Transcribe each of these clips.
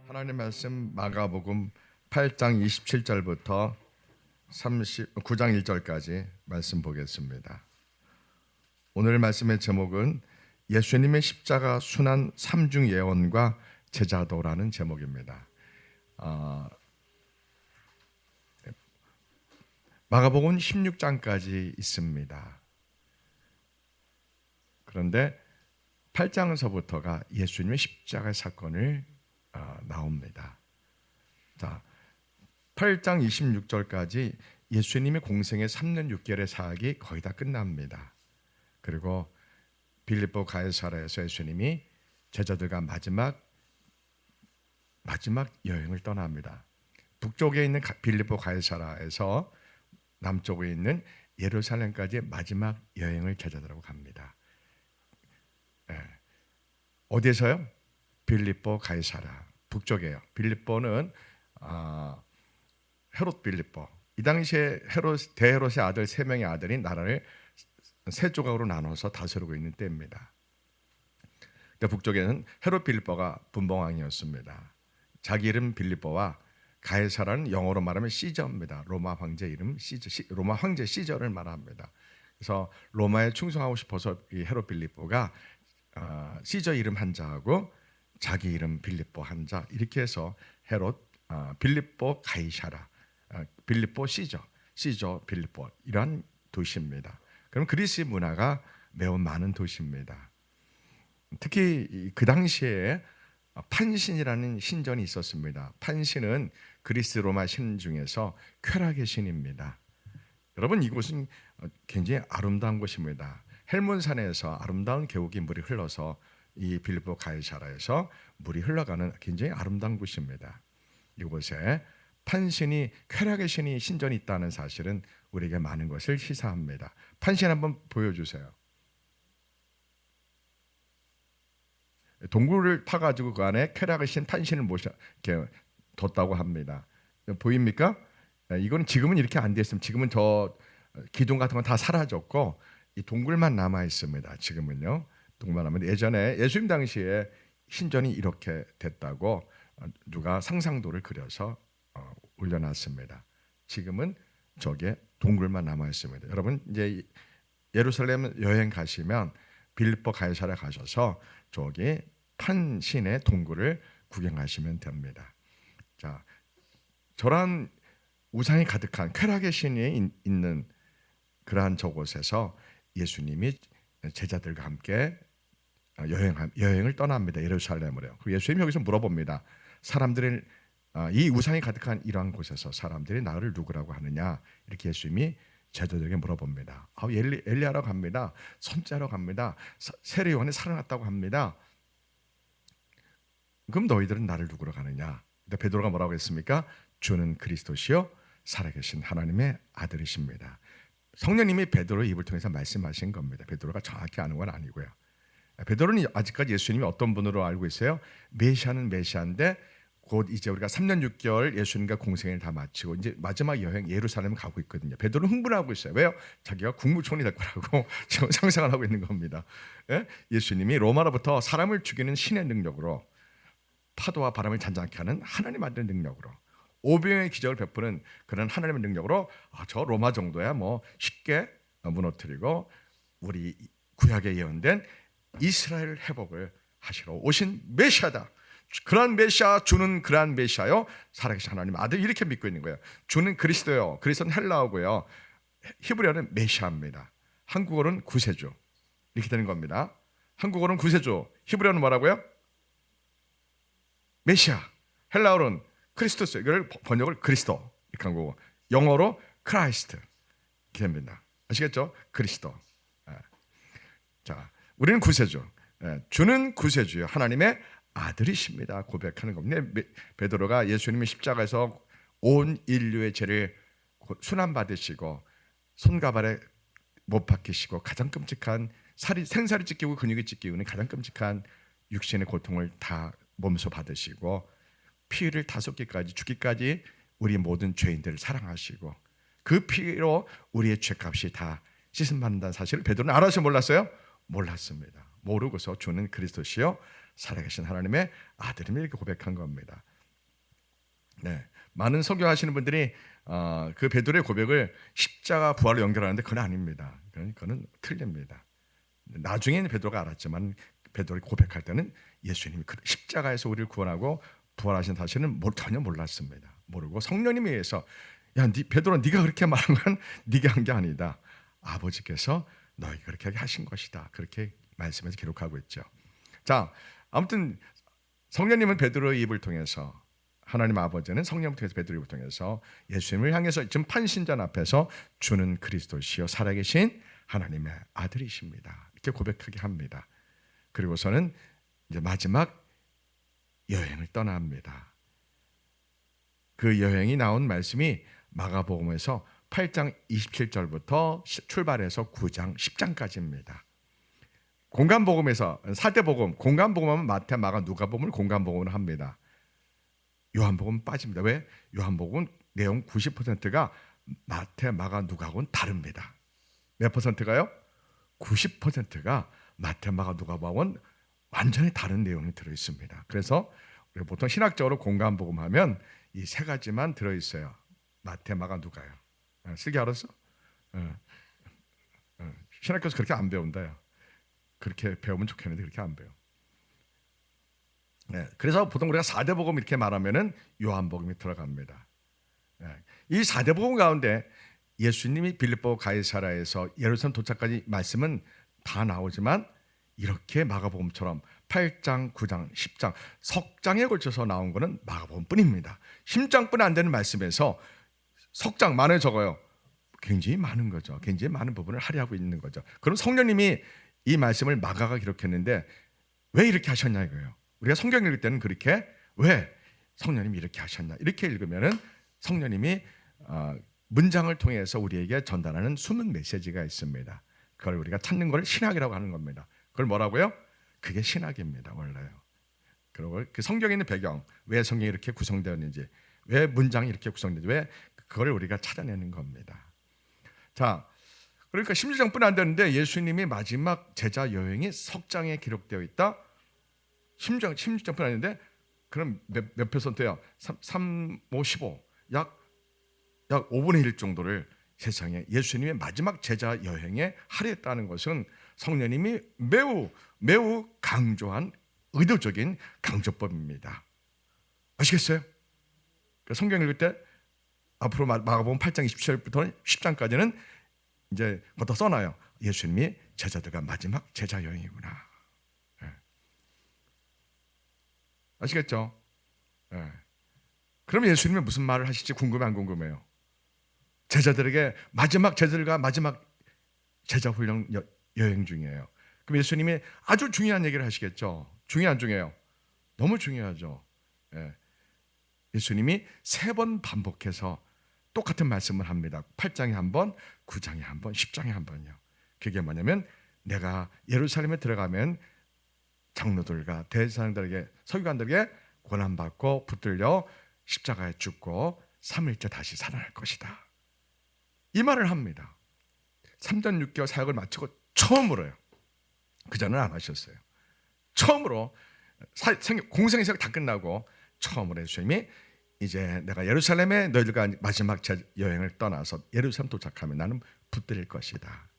하나님 말씀 마가복음 8장 27절부터 9장 1절까지 말씀 보겠습니다. 오늘 말씀의 제목은 예수님의 십자가 순환 삼중 예언과 제자도라는 제목입니다. 마가복음 16장까지 있습니다. 그런데 8장에서부터가 예수님의 십자가 사건을 나옵니다. 자, 8장 26절까지 예수님의 공생의 3년 6개월의 사역이 거의 다 끝납니다. 그리고 빌립보 가이사랴에서 예수님이 제자들과 마지막 여행을 떠납니다. 북쪽에 있는 빌립보 가이사랴에서 남쪽에 있는 예루살렘까지 마지막 여행을 제자들하고 갑니다. 어디에서요? 빌립보 가이사랴 북쪽이에요. 빌립보는 헤롯 빌립보. 이 당시에 대헤롯의 아들 3명의 아들이 나라를 3조각으로 나눠서 다스리고 있는 때입니다. 그러니까 북쪽에는 헤롯 빌립보가 분봉왕이었습니다. 자기 이름 빌립보와 가이사라는 영어로 말하면 시저입니다. 로마 황제 이름 시저, 로마 황제 시저를 말합니다. 그래서 로마에 충성하고 싶어서 이 헤롯 빌립보가 시저 이름 한자하고 자기 이름 빌립보 한자 이렇게 해서 헤롯 빌립보 가이사라 빌립보 시저 빌립보 이런 도시입니다. 그럼 그리스 문화가 매우 많은 도시입니다. 특히 그 당시에 판신이라는 신전이 있었습니다. 판신은 그리스 로마 신 중에서 쾌락의 신입니다. 여러분 이곳은 굉장히 아름다운 곳입니다. 헬몬산에서 아름다운 계곡이 물이 흘러서 이 빌립보 가이사라에서 물이 흘러가는 굉장히 아름다운 곳입니다. 이곳에 판신이 쾌락의 신이 신전이 있다는 사실은 우리에게 많은 것을 시사합니다. 판신 한번 보여주세요. 동굴을 파가지고 그 안에 쾌락의 신 판신을 모셔 이렇게 뒀다고 합니다. 보입니까? 이거는 지금은 이렇게 안 됐습니다. 지금은 저 기둥 같은 건 다 사라졌고 이 동굴만 남아 있습니다. 지금은요. 동굴만 남아. 예전에 예수님 당시에 신전이 이렇게 됐다고 누가 상상도를 그려서 올려놨습니다. 지금은 저게 동굴만 남아 있습니다. 여러분 이제 예루살렘 여행 가시면 빌립보 가이사랴 가셔서 저기 판신의 동굴을 구경하시면 됩니다. 자, 저런 우상이 가득한 쾌락의 신이 있는 그러한 저곳에서 예수님이 제자들과 함께 여행을 떠납니다. 예루살렘으로요. 그리고 예수님이 여기서 물어봅니다. 사람들이 이 우상이 가득한 이러한 곳에서 사람들이 나를 누구라고 하느냐 이렇게 예수님이 제자들에게 물어봅니다. 엘리야라고 합니다. 선자라고 합니다. 세례 요한이 살아났다고 합니다. 그럼 너희들은 나를 누구라고 하느냐? 근데 베드로가 뭐라고 했습니까? 주는 그리스도시요 살아계신 하나님의 아들이십니다. 성령님이 베드로의 입을 통해서 말씀하신 겁니다. 베드로가 정확히 아는 건 아니고요. 베드로는 아직까지 예수님이 어떤 분으로 알고 있어요? 메시아는 메시아인데 곧 이제 우리가 3년 6개월 예수님과 공생을 다 마치고 이제 마지막 여행 예루살렘 가고 있거든요. 베드로는 흥분하고 있어요. 왜요? 자기가 국무총리 될 거라고 지금 상상을 하고 있는 겁니다. 예? 예수님이 로마로부터 사람을 죽이는 신의 능력으로 파도와 바람을 잔잔케 하는 하나님 만든 능력으로 오병의 기적을 베푸는 그런 하나님의 능력으로 저 로마 정도야 뭐 쉽게 무너뜨리고 우리 구약에 예언된 이스라엘 회복을 하시러 오신 메시아다. 그러한 메시아, 주는 그러한 메시아요 살아계신 하나님 아들 이렇게 믿고 있는 거예요. 주는 그리스도요. 그리스도는 헬라어고요. 히브리어는 메시아입니다. 한국어는 구세주 이렇게 되는 겁니다. 한국어는 구세주, 히브리어는 뭐라고요? 메시아. 헬라어는 크리스토스, 이걸 번역을 그리스도 이렇게 한 거고 영어로 크라이스트 이렇게 됩니다. 아시겠죠? 그리스도. 자, 우리는 구세주. 주는 구세주요. 하나님의 아들이십니다. 고백하는 겁니다. 베드로가 예수님의 십자가에서 온 인류의 죄를 순환받으시고 손과 발에 못 박히시고 가장 끔찍한 생살이 찢기고 근육이 찢기는 가장 끔찍한 육신의 고통을 다 몸소 받으시고 피를 다 쏟기까지 죽기까지 우리 모든 죄인들을 사랑하시고 그 피로 우리의 죄값이 다 씻음받는다는 사실을 베드로는 알아서 몰랐어요? 몰랐습니다. 모르고서 주는 그리스도시요 살아계신 하나님의 아들임을 이렇게 고백한 겁니다. 네, 많은 설교하시는 분들이 그 베드로의 고백을 십자가 부활로 연결하는데 그건 아닙니다. 그건 틀립니다. 나중에는 베드로가 알았지만 베드로가 고백할 때는 예수님이 십자가에서 우리를 구원하고 부활하신 사실은 전혀 몰랐습니다. 모르고 성령님에 의해서 야, 베드로 네가 그렇게 말한 건 네가 한 게 아니다. 아버지께서 너에게 그렇게 하신 것이다. 그렇게 말씀에서 기록하고 있죠. 자, 아무튼 성령님은 베드로의 입을 통해서 하나님 아버지는 성령을 통해서 베드로의 입을 통해서 예수님을 향해서 지금 판신전 앞에서 주는 그리스도시요 살아계신 하나님의 아들이십니다. 이렇게 고백하게 합니다. 그리고서는 이제 마지막 여행을 떠납니다. 그 여행이 나온 말씀이 마가복음에서 8장 27절부터 출발해서 9장 10장까지입니다. 공간복음에서 4대 복음, 공간복음하면 마태, 마가, 누가복음을 공간복음으로 합니다. 요한복음 빠집니다. 왜? 요한복음 내용 90%가 마태, 마가, 누가복음은 다릅니다. 몇 퍼센트가요? 90%가 마태, 마가, 누가복음은 완전히 다른 내용이 들어있습니다. 그래서 우리가 보통 신학적으로 공간복음 하면 이 세 가지만 들어있어요. 마태, 마가, 누가요. 슬기 알았어? 신학교에서 그렇게 안 배운다요. 그렇게 배우면 좋겠는데 그렇게 안 배워. 네, 그래서 보통 우리가 4대 복음 이렇게 말하면은 요한복음이 들어갑니다. 네, 이 4대 복음 가운데 예수님이 빌립보 가이사라에서 예루살렘 도착까지 말씀은 다 나오지만 이렇게 마가복음처럼 8장, 9장, 10장 석장에 걸쳐서 나온 것은 마가복음뿐입니다. 10장뿐이 안 되는 말씀에서 석장 많아요, 적어요? 굉장히 많은 거죠. 굉장히 많은 부분을 할애하고 있는 거죠. 그럼 성령님이 이 말씀을 마가가 기록했는데 왜 이렇게 하셨냐 이거예요. 우리가 성경 읽을 때는 그렇게 왜 성령님이 이렇게 하셨냐 이렇게 읽으면은 성령님이 문장을 통해서 우리에게 전달하는 숨은 메시지가 있습니다. 그걸 우리가 찾는 걸 신학이라고 하는 겁니다. 그걸 뭐라고요? 그게 신학입니다. 원래요. 그리고 그 성경에 있는 배경, 왜 성경이 이렇게 구성되었는지, 왜 문장이 이렇게 구성되는지, 왜 그걸 우리가 찾아내는 겁니다. 자, 그러니까 16장뿐이 안 되는데 예수님이 마지막 제자 여행이 석장에 기록되어 있다. 16장뿐이 아닌데 그럼 몇 퍼센트예요? 3, 5, 15. 약 5분의 1 정도를 세상에 예수님의 마지막 제자 여행에 할애했다는 것은 성령님이 매우 강조한 의도적인 강조법입니다. 아시겠어요? 성경 읽을 때 앞으로 마가복음 8장 27절부터 10장까지는 이제 걷다 써놔요. 예수님이 제자들과 마지막 제자 여행이구나. 네. 아시겠죠? 네. 그럼 예수님이 무슨 말을 하실지 궁금해 안 궁금해요? 제자들에게 제자들과 마지막 제자 훈련 여행 중이에요. 그럼 예수님이 아주 중요한 얘기를 하시겠죠. 중요해요. 너무 중요하죠. 예. 예수님이 3번 반복해서 똑같은 말씀을 합니다. 8장에 한 번, 9장에 한 번, 10장에 한 번요. 그게 뭐냐면 내가 예루살렘에 들어가면 장로들과 대제사장들에게 서기관들에게 고난받고 붙들려 십자가에 죽고 3일째 다시 살아날 것이다. 이 말을 합니다. 3년 6개월 사역을 마치고 처음으로요. 그전에는 안 하셨어요. 처음으로 공생의 사역 다 끝나고 처음으로 예수님이 이제 내가 예루살렘에 너희들과 마지막 여행을 떠나서 예루살렘 도착하면 나는 붙들릴 것이다.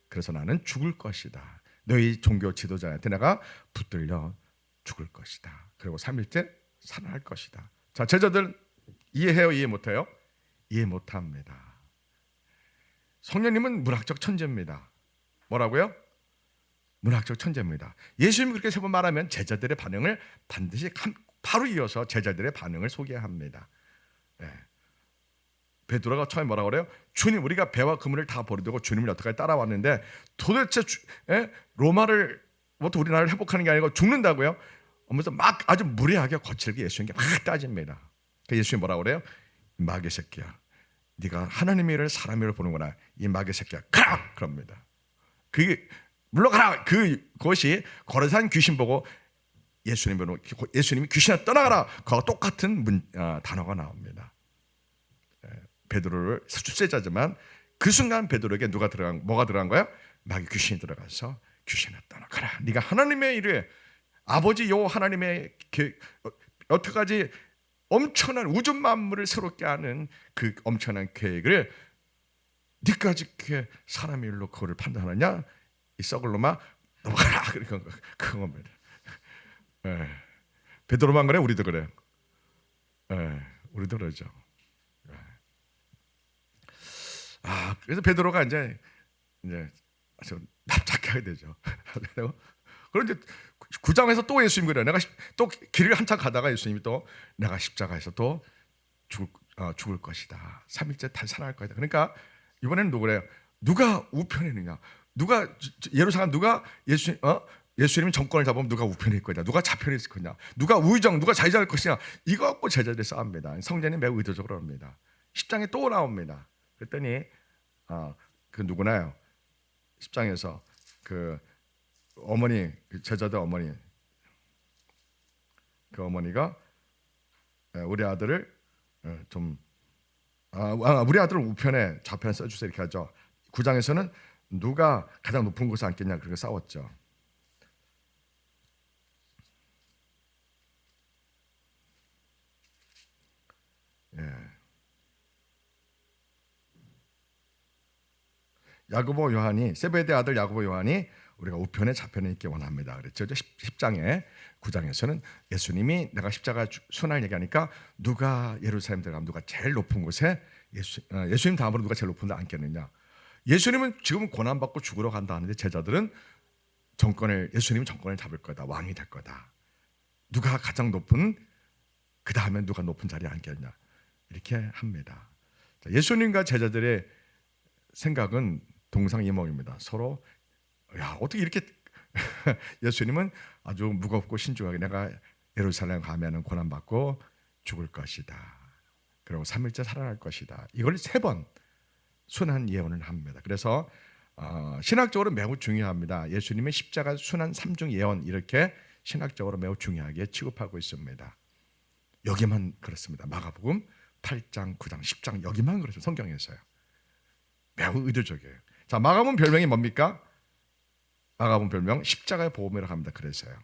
그래서 나는 죽을 것이다. 너희 종교 지도자한테 내가 붙들려 죽을 것이다. 그리고 3일째 살아날 것이다. 자, 제자들 이해해요? 이해 못해요? 이해 못합니다. 성령님은 문학적 천재입니다. 뭐라고요? 문학적 천재입니다. 예수님이 그렇게 3번 말하면 제자들의 반응을 반드시 바로 이어서 제자들의 반응을 소개합니다. 네. 베드로가 처음에 뭐라고 그래요? 주님, 우리가 배와 그물을 다 버리고 주님을 여태까지 따라왔는데 도대체 로마를 우리나라를 회복하는 게 아니고 죽는다고요? 하면서 막 아주 무례하게 거칠게 예수님께 막 따집니다. 그래서 예수님이 뭐라고 그래요? 마귀 새끼야, 네가 하나님의 일을 사람의 일을 보는구나. 이 마귀 새끼야, 가라! 그럽니다. 그게 물러가라. 그것이 거르산 귀신 보고 예수님이 귀신아 떠나가라. 그와 똑같은 단어가 나옵니다. 베드로를 출세자지만 그 순간 베드로에게 뭐가 들어간 거야? 마귀 귀신이 들어가서 귀신아 떠나가라. 네가 하나님의 일에 아버지 요 하나님의 여태까지 엄청난 우주 만물을 새롭게 하는 그 엄청난 계획을 니까지 이렇게 사람의 일로 그거를 판단하느냐? 이 썩을 놈아 넘어가라. 그겁니다. 예. 베드로만 그래? 우리도 그래요. 예. 우리도 그러죠. 예. 그래서 베드로가 이제 좀 납작하게 되죠. 그런데 9장에서 또 예수님 그래요. 내가 또 길을 한참 가다가 예수님이 또 내가 십자가에서 또 죽을 것이다. 3일째 다시 살아날 것이다. 그러니까 이번에는 누구래요? 누가 우편에 있느냐? 누가 예루살렘 누가 예수님이 정권을 잡으면 누가 우편에 있을 거냐? 누가 좌편에 있을 거냐? 누가 우의정, 누가 좌의정할 것이냐? 이거 갖고 제자들이 싸웁니다. 성전이 매우 의도적으로 합니다. 10장에 또 나옵니다. 그랬더니 그 누구나요? 10장에서 그 어머니, 제자들 어머니, 그 어머니가 우리 아들을 좀 우리 아들을 우편에 좌편에 써주세요 이렇게 하죠. 9장에서는 누가 가장 높은 곳에 앉겠냐 그렇게 싸웠죠. 예. 야고보 요한이 세베대 아들 야고보 요한이 우리가 우편에 좌편에 있기 원합니다. 그랬죠. 10장에 9장에서는 예수님이 내가 십자가 순환 얘기하니까 누가 예루살렘 들어가면 누가 제일 높은 곳에 예수님 다음으로 누가 제일 높은 데 앉겠느냐. 예수님은 지금 고난받고 죽으러 간다 하는데 제자들은 예수님은 정권을 잡을 거다. 왕이 될 거다. 누가 가장 높은 그 다음에 누가 높은 자리에 앉겠냐 이렇게 합니다. 예수님과 제자들의 생각은 동상이몽입니다. 서로 어떻게 이렇게 예수님은 아주 무겁고 신중하게 내가 예루살렘 가면은 고난받고 죽을 것이다. 그리고 3일째 살아날 것이다. 이걸 3번 순환 예언을 합니다. 그래서 신학적으로 매우 중요합니다. 예수님의 십자가 순환 3중 예언 이렇게 신학적으로 매우 중요하게 취급하고 있습니다. 여기만 그렇습니다. 마가복음 8장, 9장, 10장 여기만 그렇죠. 성경에서요. 매우 의도적이에요. 자, 마가복음 별명이 뭡니까? 마가복음 별명 십자가의 복음이라고 합니다. 그래서요.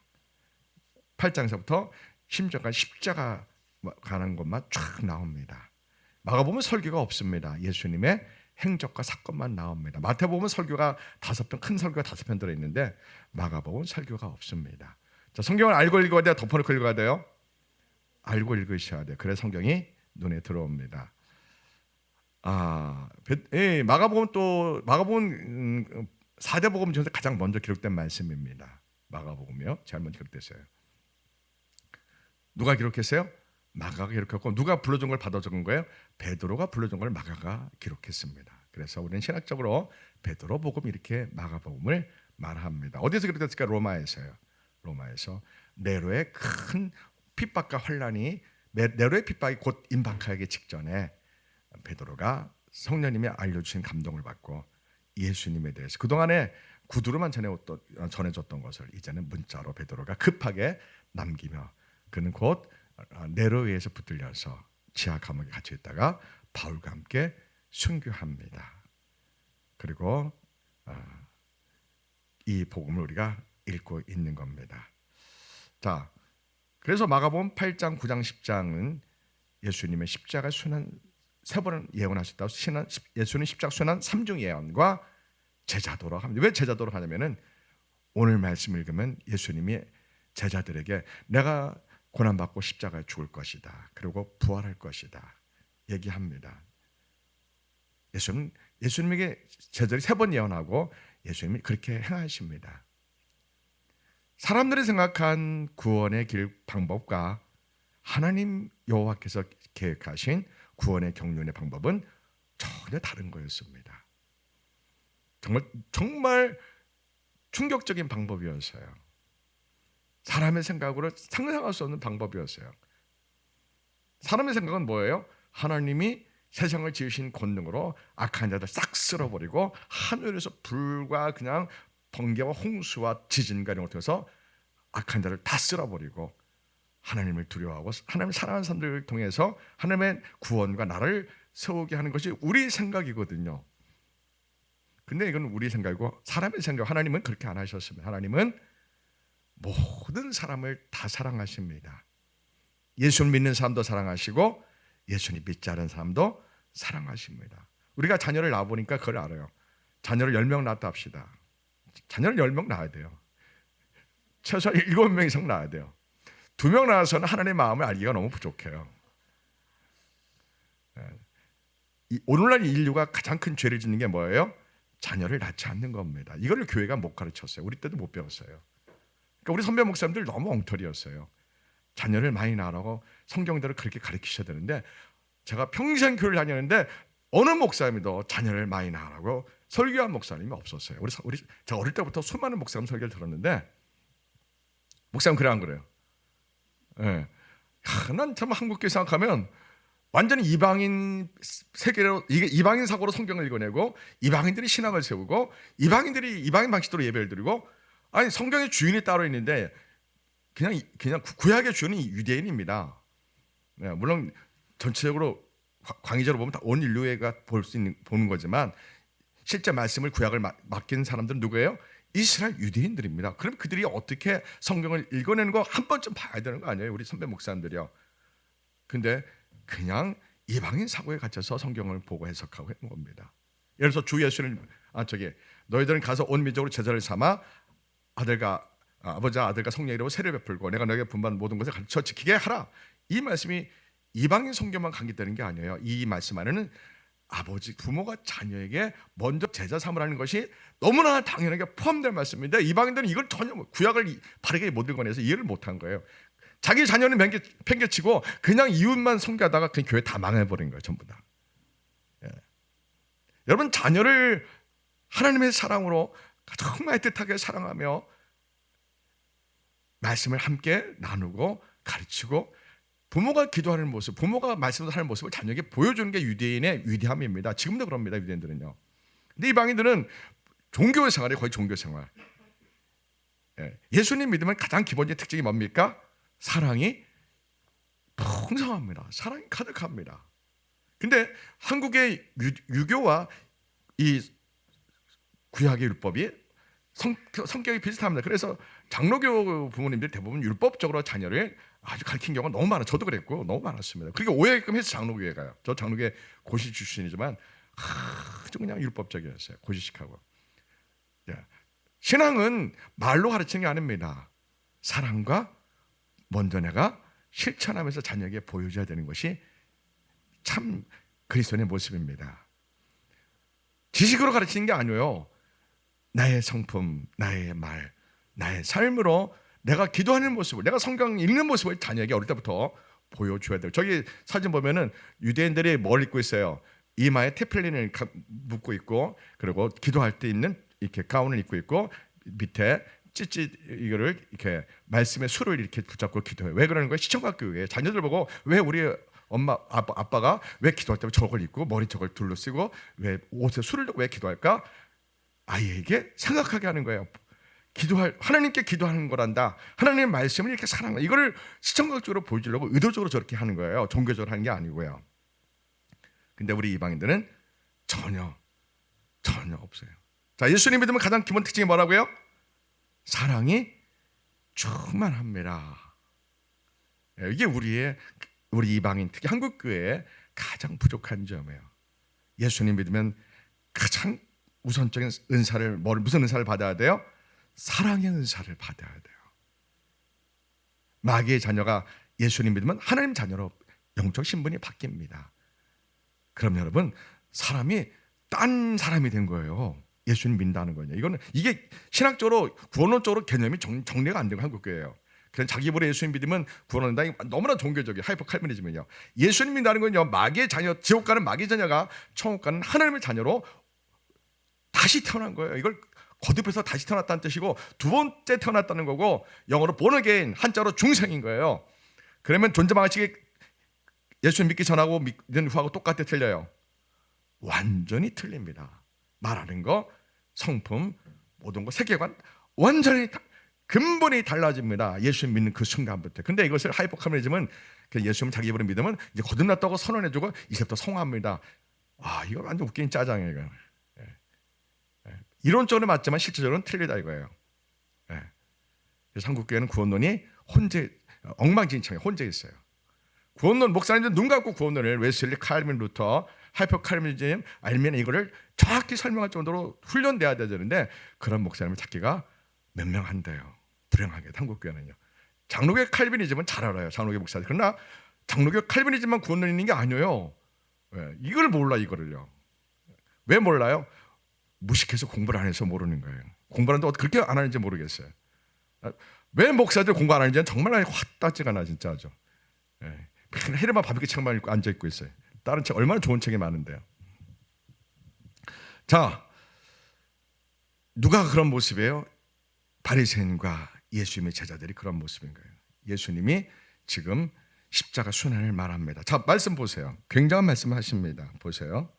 8장에서부터 10장까지 십자가 가는 것만 쫙 나옵니다. 마가복음은 설교가 없습니다. 예수님의 행적과 사건만 나옵니다. 마태복음은 설교가 5편, 큰 설교가 5편 들어있는데 마가복음은 설교가 없습니다. 자, 성경을 알고 읽어야 돼요? 덮어놓고 읽어야 돼요? 알고 읽으셔야 돼요. 그래서 성경이 눈에 들어옵니다. 마가복음 4대 복음 중에서 가장 먼저 기록된 말씀입니다. 마가복음이요. 제일 먼저 기록됐어요. 누가 기록했어요? 마가가 기록했고 누가 불러준 걸 받아 적은 거예요? 베드로가 불러준 걸 마가가 기록했습니다. 그래서 우리는 신학적으로 베드로 복음 이렇게 마가복음을 말합니다. 어디서 기록됐을까? 로마에서요. 로마에서 네로의 큰 핍박과 환란이 네로의 핍박이 곧 임박하기 직전에 베드로가 성령님이 알려주신 감동을 받고 예수님에 대해서 그동안에 구두로만 전해줬던 것을 이제는 문자로 베드로가 급하게 남기며 그는 곧 네로에 의해서 붙들려서 지하 감옥에 갇혀 있다가 바울과 함께 순교합니다. 그리고 이 복음을 우리가 읽고 있는 겁니다. 자, 그래서 마가복음 8장, 9장, 10장은 예수님의 십자가 순환 3번을 예언하셨다고 예수님 십자가 순환 3중 예언과 제자도록 합니다. 왜 제자도록 하냐면은 오늘 말씀 읽으면 예수님이 제자들에게 내가 고난받고 십자가에 죽을 것이다. 그리고 부활할 것이다. 얘기합니다. 예수님에게 제자들이 3번 예언하고 예수님이 그렇게 행하십니다. 사람들이 생각한 구원의 길 방법과 하나님 여호와께서 계획하신 구원의 경륜의 방법은 전혀 다른 거였습니다. 정말 충격적인 방법이었어요. 사람의 생각으로 상상할 수 없는 방법이었어요. 사람의 생각은 뭐예요? 하나님이 세상을 지으신 권능으로 악한 자들 싹 쓸어버리고 하늘에서 불과 그냥 번개와 홍수와 지진과 이런 걸 통해서 악한 자를 다 쓸어버리고 하나님을 두려워하고 하나님을 사랑하는 사람들을 통해서 하나님의 구원과 나라를 세우게 하는 것이 우리 생각이거든요. 근데 이건 우리 생각이고 사람의 생각. 하나님은 그렇게 안 하셨습니다. 하나님은 모든 사람을 다 사랑하십니다. 예수를 믿는 사람도 사랑하시고 예수님 믿지 않은 사람도 사랑하십니다. 우리가 자녀를 낳아보니까 그걸 알아요. 자녀를 10명 낳았다 합시다. 자녀를 10명 낳아야 돼요. 최소한 7명 이상 낳아야 돼요. 2명 낳아서는 하나님의 마음을 알기가 너무 부족해요. 오늘날 인류가 가장 큰 죄를 짓는 게 뭐예요? 자녀를 낳지 않는 겁니다. 이거를 교회가 못 가르쳤어요. 우리 때도 못 배웠어요. 그러니까 우리 선배 목사님들 너무 엉터리였어요. 자녀를 많이 낳으라고 성경대로 그렇게 가르치셔야 되는데, 제가 평생 교회를 다녔는데 어느 목사님도 자녀를 많이 낳으라고 설교한 목사님이 없었어요. 제가 어릴 때부터 수많은 목사님 설교를 들었는데, 목사님 그래 안 그래요? 예. 난 참 한국교회 생각하면 완전히 이방인 세계로, 이방인 사고로 성경을 읽어내고, 이방인들이 신앙을 세우고, 이방인들이 이방인 방식대로 예배를 드리고, 아니 성경의 주인이 따로 있는데 그냥 구약의 주인이 유대인입니다. 네, 물론 전체적으로 광의적으로 보면 다 온 인류가 보는 거지만, 실제 말씀을 구약을 맡긴 사람들은 누구예요? 이스라엘 유대인들입니다. 그럼 그들이 어떻게 성경을 읽어내는 거 한 번쯤 봐야 되는 거 아니에요? 우리 선배 목사님들이요. 근데 그냥 이방인 사고에 갇혀서 성경을 보고 해석하고 있는 겁니다. 예를 들어서 주 예수를 너희들은 가서 온 민족으로 제자를 삼아 아버지와 아들과 성령 이름으로 세례 베풀고 내가 너에게 분부한 모든 것을 가르쳐 지키게 하라. 이 말씀이 이방인 성경만 강조되는 게 아니에요. 이 말씀 안에는 부모가 자녀에게 먼저 제자 삼으라는 것이 너무나 당연하게 포함된 말씀인데, 이방인들은 이걸 전혀 구약을 바르게 못 읽어내서 이해를 못한 거예요. 자기 자녀는 팽개치고 그냥 이웃만 섬기다가 그 교회 다 망해버린 거예요, 전부 다. 예. 여러분, 자녀를 하나님의 사랑으로 정말 애틋하게 사랑하며 말씀을 함께 나누고 가르치고, 부모가 기도하는 모습, 부모가 말씀을 하는 모습을 자녀에게 보여주는 게 유대인의 위대함입니다. 지금도 그럽니다, 유대인들은요. 근데 이방인들은 종교 생활이 거의 종교 생활. 예수님 믿으면 가장 기본적인 특징이 뭡니까? 사랑이 풍성합니다. 사랑이 가득합니다. 근데 한국의 유교와 이 구약의 율법이 성격이 비슷합니다. 그래서 장로교 부모님들이 대부분 율법적으로 자녀를 아주 가르친 경우가 너무 많아요. 저도 그랬고 너무 많았습니다. 그러니까 오해게끔 해서 장로교에 가요. 저 장로교회 고시 출신이지만 아주 그냥 율법적이었어요. 고시식하고. 신앙은 말로 가르치는 게 아닙니다. 사랑과 먼저 내가 실천하면서 자녀에게 보여줘야 되는 것이 참 그리스도인의 모습입니다. 지식으로 가르치는 게 아니에요. 나의 성품, 나의 말, 나의 삶으로 내가 기도하는 모습을, 내가 성경 읽는 모습을 자녀에게 어릴 때부터 보여줘야 돼요. 저기 사진 보면은 유대인들이 뭘 입고 있어요? 이마에 테플린을 묶고 있고, 그리고 기도할 때 입는 이렇게 가운을 입고 있고, 밑에 이거를 이렇게 말씀의 술을 이렇게 붙잡고 기도해요. 왜 그러는 거예요? 시청각교회 자녀들 보고 왜 우리 엄마 아빠가 왜 기도할 때 저걸 입고 머리 저걸 둘러쓰고 왜 옷에 술을 왜 기도할까? 아이에게 생각하게 하는 거예요. 하나님께 기도하는 거란다. 하나님의 말씀을 이렇게 사랑하는, 이거를 시청각적으로 보여주려고 의도적으로 저렇게 하는 거예요. 종교적으로 하는 게 아니고요. 근데 우리 이방인들은 전혀 없어요. 자, 예수님 믿으면 가장 기본 특징이 뭐라고요? 사랑이 충만합니다. 이게 우리 이방인, 특히 한국 교회의 가장 부족한 점이에요. 예수님 믿으면 가장 우선적인 은사를, 무슨 은사를 받아야 돼요? 사랑의 은사를 받아야 돼요. 마귀의 자녀가 예수님 믿으면 하나님 자녀로 영적 신분이 바뀝니다. 그럼 여러분, 사람이 딴 사람이 된 거예요. 예수님 믿는다는 거냐. 이게 신학적으로 구원론적으로 개념이 정리가 안 되고 한국교회예요. 그냥 자기 입으로 예수님 믿으면 구원한다. 너무나 종교적이에요. 하이퍼 칼빈이즘은요. 예수님 믿는다는 건요, 마귀의 자녀, 지옥 가는 마귀의 자녀가 천국 가는 하나님의 자녀로 다시 태어난 거예요. 이걸 거듭해서 다시 태어났다는 뜻이고, 두 번째 태어났다는 거고, 영어로 born again, 한자로 중생인 거예요. 그러면 존재 방식이 예수님 믿기 전하고 믿는 후하고 똑같아, 틀려요? 완전히 틀립니다. 말하는 거, 성품, 모든 거, 세계관 완전히 근본이 달라집니다. 예수님 믿는 그 순간부터. 근데 이것을 하이퍼카메리즘은 예수님 자기 입으로 믿으면 이제 거듭났다고 선언해주고 이제부터 성화합니다. 이거 완전 웃긴 짜장이에요. 이론적으로 맞지만 실질적으로는 틀리다 이거예요. 그래서 한국교회는 구원론이 엉망진창에 혼재 있어요. 구원론 목사님들 눈 감고 구원론을 웨슬리, 칼빈, 루터, 하이퍼 칼빈이즘 알면 이거를 정확히 설명할 정도로 훈련돼야 되는데 그런 목사님을 찾기가 몇 명 안 돼요. 불행하게 한국교회는요. 장로교 칼빈이즘은 잘 알아요. 장로교 목사들. 그러나 장로교 칼빈이즘만 구원론 있는 게 아니에요. 왜? 이걸 몰라 이거를요. 왜 몰라요? 무식해서 공부를 안 해서 모르는 거예요. 공부를 하는데 그렇게 안 하는지 모르겠어요. 왜 목사들 공부 안 하는지는 정말 화따지가 나 진짜 아주. 예. 해리만 바비큐 책만 읽고 앉아 있고 있어요. 다른 책 얼마나 좋은 책이 많은데요. 자, 누가 그런 모습이에요? 바리새인과 예수님의 제자들이 그런 모습인 거예요. 예수님이 지금 십자가 순환을 말합니다. 자, 말씀 보세요. 굉장한 말씀을 하십니다. 보세요.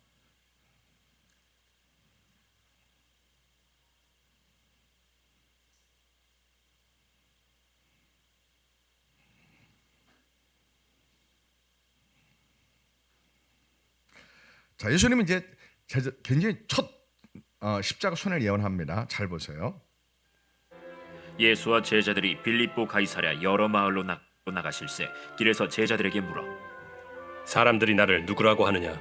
자, 예수님은 이제 굉장히 첫 십자가 순환을 예언합니다. 잘 보세요. 예수와 제자들이 빌립보 가이사랴 여러 마을로 나가실새 길에서 제자들에게 물어 사람들이 나를 누구라고 하느냐?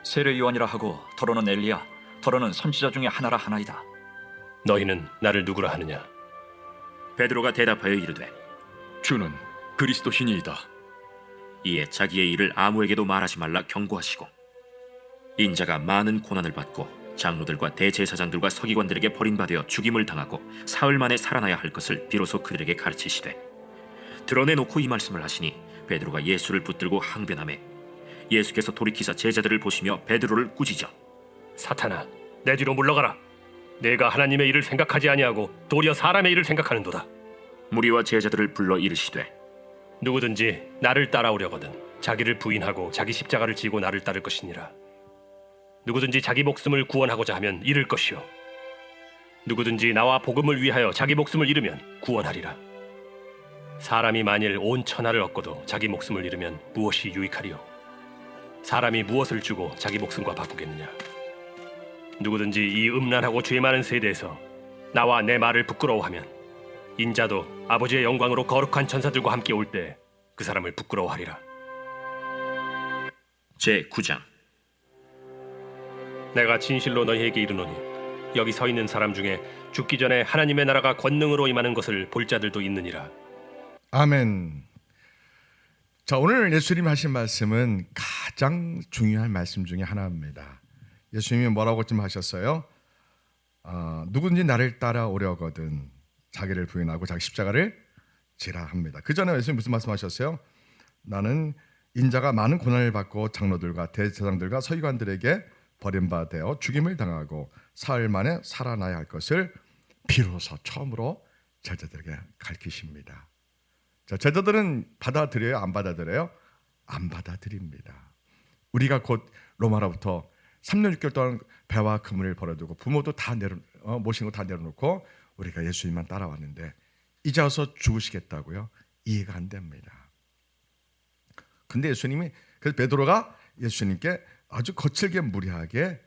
세례 요한이라 하고 더러는 엘리야, 더러는 선지자 중에 하나라 하나이다. 너희는 나를 누구라 하느냐? 베드로가 대답하여 이르되 주는 그리스도시니이다. 이에 자기의 일을 아무에게도 말하지 말라 경고하시고 인자가 많은 고난을 받고 장로들과 대제사장들과 서기관들에게 버림받아 죽임을 당하고 사흘 만에 살아나야 할 것을 비로소 그들에게 가르치시되 드러내놓고 이 말씀을 하시니 베드로가 예수를 붙들고 항변하매 예수께서 돌이키사 제자들을 보시며 베드로를 꾸짖어 사탄아, 내 뒤로 물러가라. 내가 하나님의 일을 생각하지 아니하고 도리어 사람의 일을 생각하는도다. 무리와 제자들을 불러 이르시되 누구든지 나를 따라오려거든 자기를 부인하고 자기 십자가를 지고 나를 따를 것이니라. 누구든지 자기 목숨을 구원하고자 하면 잃을 것이요 누구든지 나와 복음을 위하여 자기 목숨을 잃으면 구원하리라. 사람이 만일 온 천하를 얻고도 자기 목숨을 잃으면 무엇이 유익하리요? 사람이 무엇을 주고 자기 목숨과 바꾸겠느냐? 누구든지 이 음란하고 죄 많은 세대에서 나와 내 말을 부끄러워하면 인자도 아버지의 영광으로 거룩한 천사들과 함께 올 때 그 사람을 부끄러워하리라. 제9장 내가 진실로 너희에게 이르노니 여기 서 있는 사람 중에 죽기 전에 하나님의 나라가 권능으로 임하는 것을 볼 자들도 있느니라. 아멘. 자, 오늘 예수님 하신 말씀은 가장 중요한 말씀 중에 하나입니다. 예수님이 뭐라고 좀 하셨어요? 누군지 나를 따라오려거든 자기를 부인하고 자기 십자가를 지라 합니다. 그 전에 예수님 무슨 말씀하셨어요? 나는 인자가 많은 고난을 받고 장로들과 대제사장들과 서기관들에게 버림받아 죽임을 당하고 사흘 만에 살아나야 할 것을 비로소 처음으로 제자들에게 가르치십니다. 자, 제자들은 받아들여요? 안 받아들여요? 안 받아들입니다. 우리가 곧 로마로부터 3년 6개월 동안 배와 그물을 벌어두고 부모도 다 모시는 거 다 내려놓고 우리가 예수님만 따라왔는데 이제 와서 죽으시겠다고요? 이해가 안 됩니다. 근데 예수님이 그래서 베드로가 예수님께 아주 거칠게 무리하게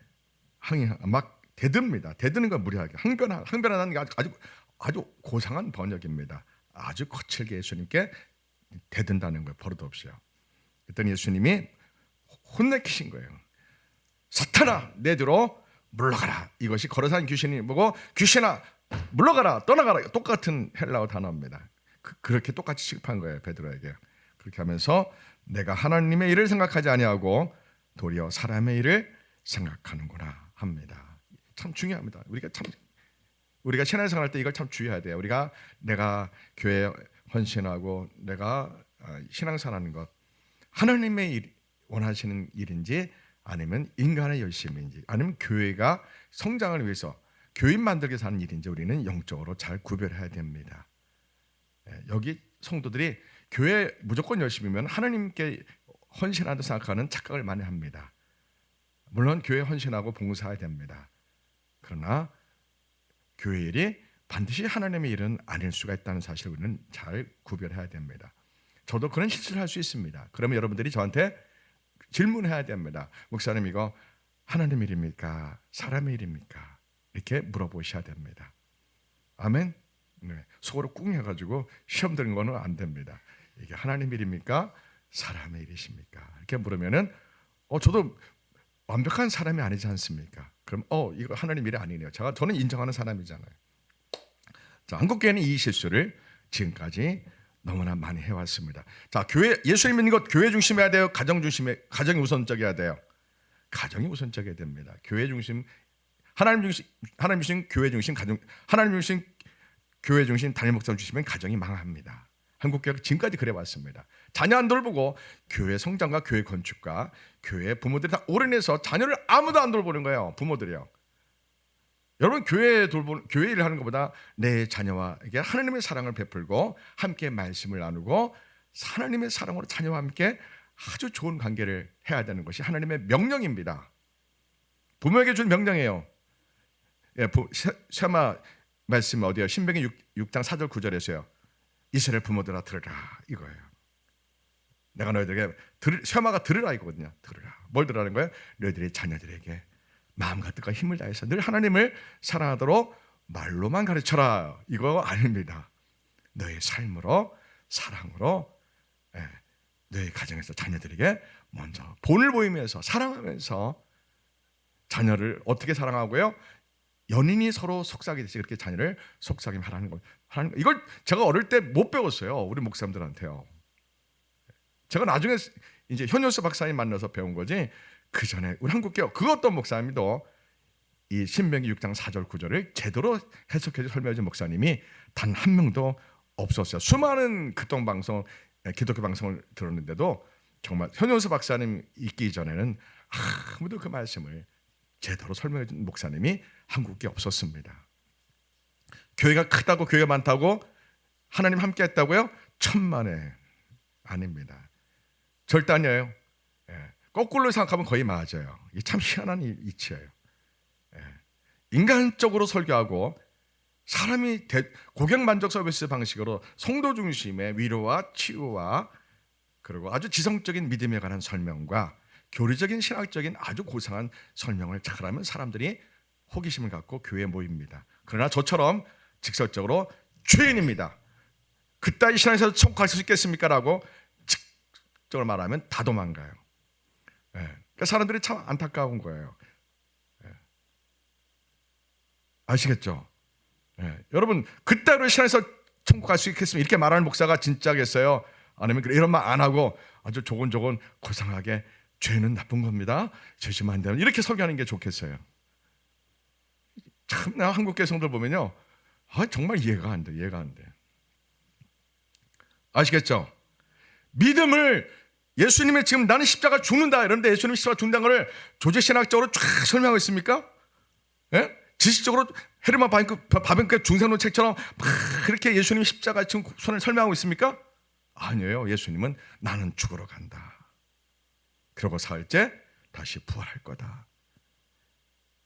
막 대듭니다. 대드는 건 무리하게 항변하는 게 아주 고상한 번역입니다. 아주 거칠게 예수님께 대든다는 거예요. 버릇 없이요. 그랬더니 예수님이 혼내키신 거예요. 사탄아, 내 뒤로 물러가라. 이것이 걸어산 귀신이 뭐고 귀신아 물러가라, 떠나가라. 똑같은 헬라어 단어입니다. 그렇게 똑같이 취급한 거예요. 베드로에게. 그렇게 하면서 내가 하나님의 일을 생각하지 아니하고 도리어 사람의 일을 생각하는구나 합니다. 참 중요합니다. 우리가 신앙생활 할 때 이걸 참 주의해야 돼요. 내가 교회에 헌신하고 내가 신앙생활하는 것 하나님의 원하시는 일인지 아니면 인간의 열심인지 아니면 교회가 성장을 위해서 교인 만들기 위해서 하는 일인지 우리는 영적으로 잘 구별해야 됩니다. 여기 성도들이 교회 무조건 열심이면 하나님께 헌신한다고 생각하는 착각을 많이 합니다. 물론 교회 헌신하고 봉사해야 됩니다. 그러나 교회 일이 반드시 하나님의 일은 아닐 수가 있다는 사실을 우리는 잘 구별해야 됩니다. 저도 그런 실수를 할 수 있습니다. 그러면 여러분들이 저한테 질문해야 됩니다. 목사님, 이거 하나님 일입니까? 사람의 일입니까? 이렇게 물어보셔야 됩니다. 아멘? 네. 속으로 꿍 해가지고 시험 드는 거는 안 됩니다. 이게 하나님 일입니까? 사람의 일이십니까? 이렇게 물으면은 저도 완벽한 사람이 아니지 않습니까? 그럼 이거 하나님 일이 아니네요. 저는 인정하는 사람이잖아요. 자, 한국 교회는 이 실수를 지금까지 너무나 많이 해왔습니다. 자, 교회 예수님 믿는 것 교회 중심해야 돼요. 가정이 우선적이어야 돼요. 가정이 우선적이어야 됩니다. 교회 중심, 하나님 주신 교회 중심 가정, 하나님 주신 교회 중심 담임 목사 주시면 가정이 망합니다. 한국 교회가 지금까지 그래왔습니다. 자녀 안 돌보고 교회 성장과 교회 건축과 교회 부모들이 다 올인해서 자녀를 아무도 안 돌보는 거예요. 부모들이요. 여러분 교회 일을 하는 것보다 내 자녀와에게 하나님의 사랑을 베풀고 함께 말씀을 나누고 하나님의 사랑으로 자녀와 함께 아주 좋은 관계를 해야 되는 것이 하나님의 명령입니다. 부모에게 준 명령이에요. 예, 쉐마 말씀 어디요? 신명기 6장 4절 9절에서요. 이스라엘 부모들아 들으라 이거예요. 내가 너희들에게 쉐마가 들으라 이거거든요. 들으라. 뭘 들으라는 거예요? 너희들의 자녀들에게 마음과 뜻과 힘을 다해서 늘 하나님을 사랑하도록 말로만 가르쳐라. 이거 아닙니다. 너의 삶으로 사랑으로 너의 가정에서 자녀들에게 먼저 본을 보이면서 사랑하면서 자녀를 어떻게 사랑하고요? 연인이 서로 속삭이듯이 그렇게 자녀를 속삭임하라는 거. 이걸 제가 어릴 때 못 배웠어요. 우리 목사님들한테요. 제가 나중에 이제 현효수 박사님 만나서 배운 거지. 그 전에 우리 한국교 그 어떤 목사님도 이 신명기 6장 4절 9절을 제대로 해석해서 설명해 준 목사님이 단 한 명도 없었어요. 수많은 극동방송, 기독교 방송을 들었는데도 정말 현효수 박사님 있기 전에는 아무도 그 말씀을 제대로 설명해 준 목사님이 한국에 없었습니다. 교회가 크다고 교회가 많다고 하나님 함께 했다고요? 천만에 아닙니다. 절대 아니에요. 거꾸로 생각하면 거의 맞아요. 이게 참 희한한 이치예요. 인간적으로 설교하고 사람이 고객 만족 서비스 방식으로 성도 중심의 위로와 치유와 그리고 아주 지성적인 믿음에 관한 설명과 교리적인 신학적인 아주 고상한 설명을 잘하면 사람들이 호기심을 갖고 교회에 모입니다. 그러나 저처럼 직설적으로 죄인입니다. 그따위 신앙에서 천국 갈 수 있겠습니까? 라고 직접적으로 말하면 다 도망가요. 그러니까 사람들이 참 안타까운 거예요. 아시겠죠? 여러분 그따위로 신앙에서 천국 갈 수 있겠습니까? 이렇게 말하는 목사가 진짜겠어요? 아니면 이런 말 안 하고 아주 조곤조곤 고상하게 죄는 나쁜 겁니다. 죄지만 안 되면 이렇게 설교하는 게 좋겠어요. 참 나 한국교 성도들 보면요, 정말 이해가 안 돼. 아시겠죠? 믿음을 예수님의 지금 나는 십자가 죽는다 이런데 예수님 십자가 죽는다는 걸 조직신학적으로 쫙 설명하고 있습니까? 지식적으로 헤르만 바벤크 중생론 책처럼 막 그렇게 예수님 십자가 지금 손을 설명하고 있습니까? 아니에요. 예수님은 나는 죽으러 간다. 그러고 사흘째 다시 부활할 거다.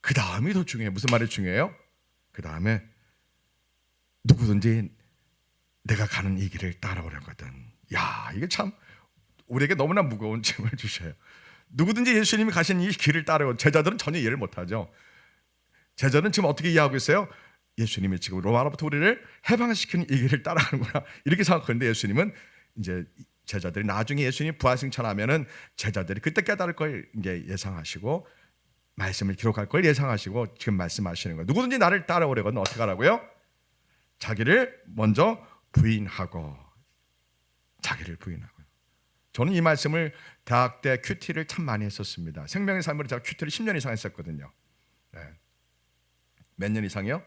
그 다음이 더 중요해요. 무슨 말이 중요해요? 그 다음에 누구든지 내가 가는 이 길을 따라오려거든. 야, 이게 참 우리에게 너무나 무거운 짐을 주셔요. 누구든지 예수님이 가신 이 길을 따라오. 제자들은 전혀 이해를 못하죠. 제자들은 지금 어떻게 이해하고 있어요? 예수님이 지금 로마로부터 우리를 해방시키는 이 길을 따라가는구나 이렇게 생각하는데 예수님은 이제 제자들이 나중에 예수님이 부활승천하면은 제자들이 그때 깨달을 걸 이제 예상하시고 말씀을 기록할 걸 예상하시고 지금 말씀하시는 거예요. 누구든지 나를 따라오려거든 어떻게 하라고요? 자기를 먼저 부인하고. 저는 이 말씀을 대학 때 큐티를 참 많이 했었습니다. 생명의 삶으로 제가 큐티를 10년 이상 했었거든요. 몇 년 이상이요?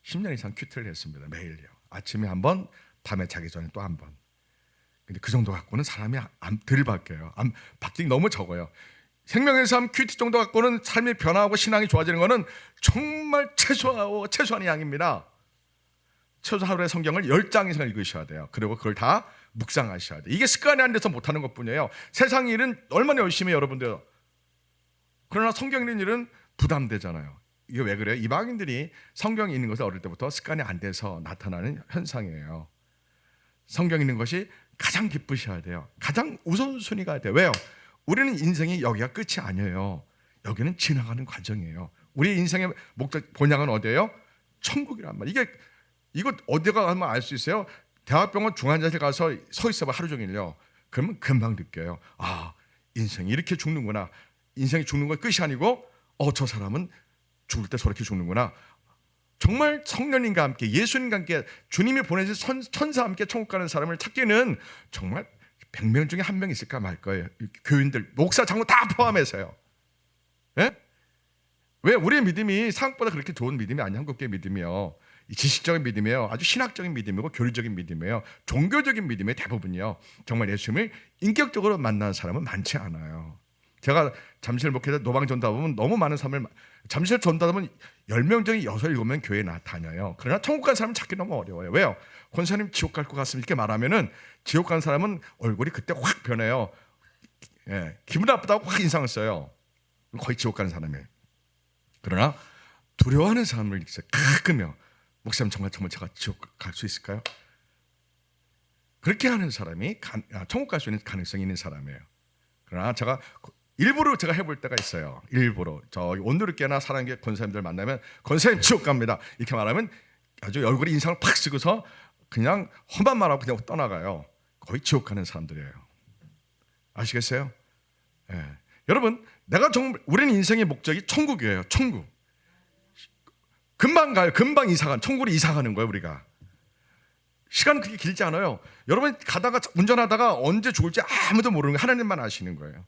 10년 이상 큐티를 했습니다. 매일요. 아침에 한 번, 밤에 자기 전에 또 한 번. 근데 그 정도 갖고는 사람이 덜 바뀌어요. 바뀌기 너무 적어요. 생명의 삶 큐티 정도 갖고는 삶이 변화하고 신앙이 좋아지는 것은 정말 최소한의 양입니다. 최소 하루에 성경을 10장 이상 읽으셔야 돼요. 그리고 그걸 다 묵상하셔야 돼요. 이게 습관이 안 돼서 못하는 것뿐이에요. 세상 일은 얼마나 열심히 해요, 여러분들. 그러나 성경 읽는 일은 부담되잖아요. 이게 왜 그래요? 이방인들이 성경 읽는 것을 어릴 때부터 습관이 안 돼서 나타나는 현상이에요. 성경 읽는 것이 가장 기쁘셔야 돼요. 가장 우선순위가 돼요. 왜요? 우리는 인생이 여기가 끝이 아니에요. 여기는 지나가는 과정이에요. 우리 인생의 목적 본향은 어디예요? 천국이란 말이에요. 이거 어디가 가면 알 수 있어요? 대학병원 중환자실 가서 서 있어봐 하루 종일요. 그러면 금방 느껴요. 아, 인생이 이렇게 죽는구나. 인생이 죽는 건 끝이 아니고 저 사람은 죽을 때 저렇게 죽는구나. 정말 성령님과 함께 예수님과 함께 주님이 보내신 천사와 함께 천국 가는 사람을 찾기는 정말 100명 중에 1명 있을까 말 거예요. 교인들, 목사, 장로 다 포함해서요. 예? 왜 우리의 믿음이 세상보다 그렇게 좋은 믿음이 아니야. 한국교회 믿음이요. 지식적인 믿음이에요. 아주 신학적인 믿음이고 교리적인 믿음이에요. 종교적인 믿음의 대부분이요. 정말 예수님을 인격적으로 만나는 사람은 많지 않아요. 제가 잠실 목회자 노방 전도하면 너무 많은 사람을 잠실 전도하면 10명 중에 6, 7명 교회에 다녀요. 그러나 천국 간 사람은 찾기 너무 어려워요. 왜요? 권사님 지옥 갈 것 같습니다. 이렇게 말하면은 지옥 간 사람은 얼굴이 그때 확 변해요. 예, 기분 나쁘다고 확 인상을 써요. 거의 지옥 가는 사람이에요. 그러나 두려워하는 사람을 있어요. 가끔요. 목사님 정말 제가 지옥 갈 수 있을까요? 그렇게 하는 사람이 천국 갈 수 있는 가능성이 있는 사람이에요. 그러나 제가 일부러 제가 해볼 때가 있어요. 일부러 온누리교회나 사랑교회 권사님들 만나면 권사님 지옥 갑니다 이렇게 말하면 아주 얼굴에 인상을 팍 쓰고서 그냥 험한 말하고 그냥 떠나가요. 거의 지옥 가는 사람들이에요. 아시겠어요? 예. 여러분, 우리는 인생의 목적이 천국이에요. 천국. 금방 가요. 금방 천국으로 이사 가는 거예요. 우리가 시간은 그렇게 길지 않아요. 여러분 운전하다가 언제 죽을지 아무도 모르는 거예요. 하나님만 아시는 거예요.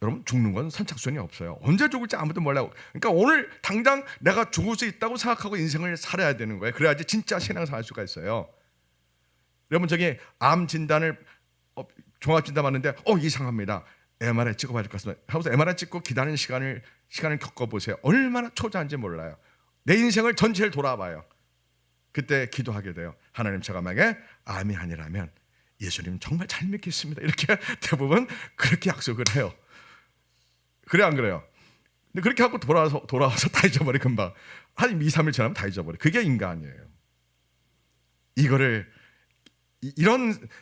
여러분, 죽는 건 선착순이 없어요. 언제 죽을지 아무도 몰라요. 그러니까 오늘 당장 내가 죽을 수 있다고 생각하고 인생을 살아야 되는 거예요. 그래야지 진짜 신앙생활 할 수가 있어요. 여러분, 저기 암 진단을 종합 진단 받는데 이상합니다. MRI 찍어봐야 될 것 같습니다. 하면서 MRI 찍고 기다리는 시간을 겪어보세요. 얼마나 초조한지 몰라요. 내 인생을 전체를 돌아봐요. 그때 기도하게 돼요. 하나님, 제가 만약에 암이 아니라면 예수님 정말 잘 믿겠습니다. 이렇게 대부분 그렇게 약속을 해요. 그래 안 그래요? 근데 그렇게 하고 돌아와서 다 잊어버려. 금방 한 2, 3일 지나면 다 잊어버려. 그게 인간이에요. 이런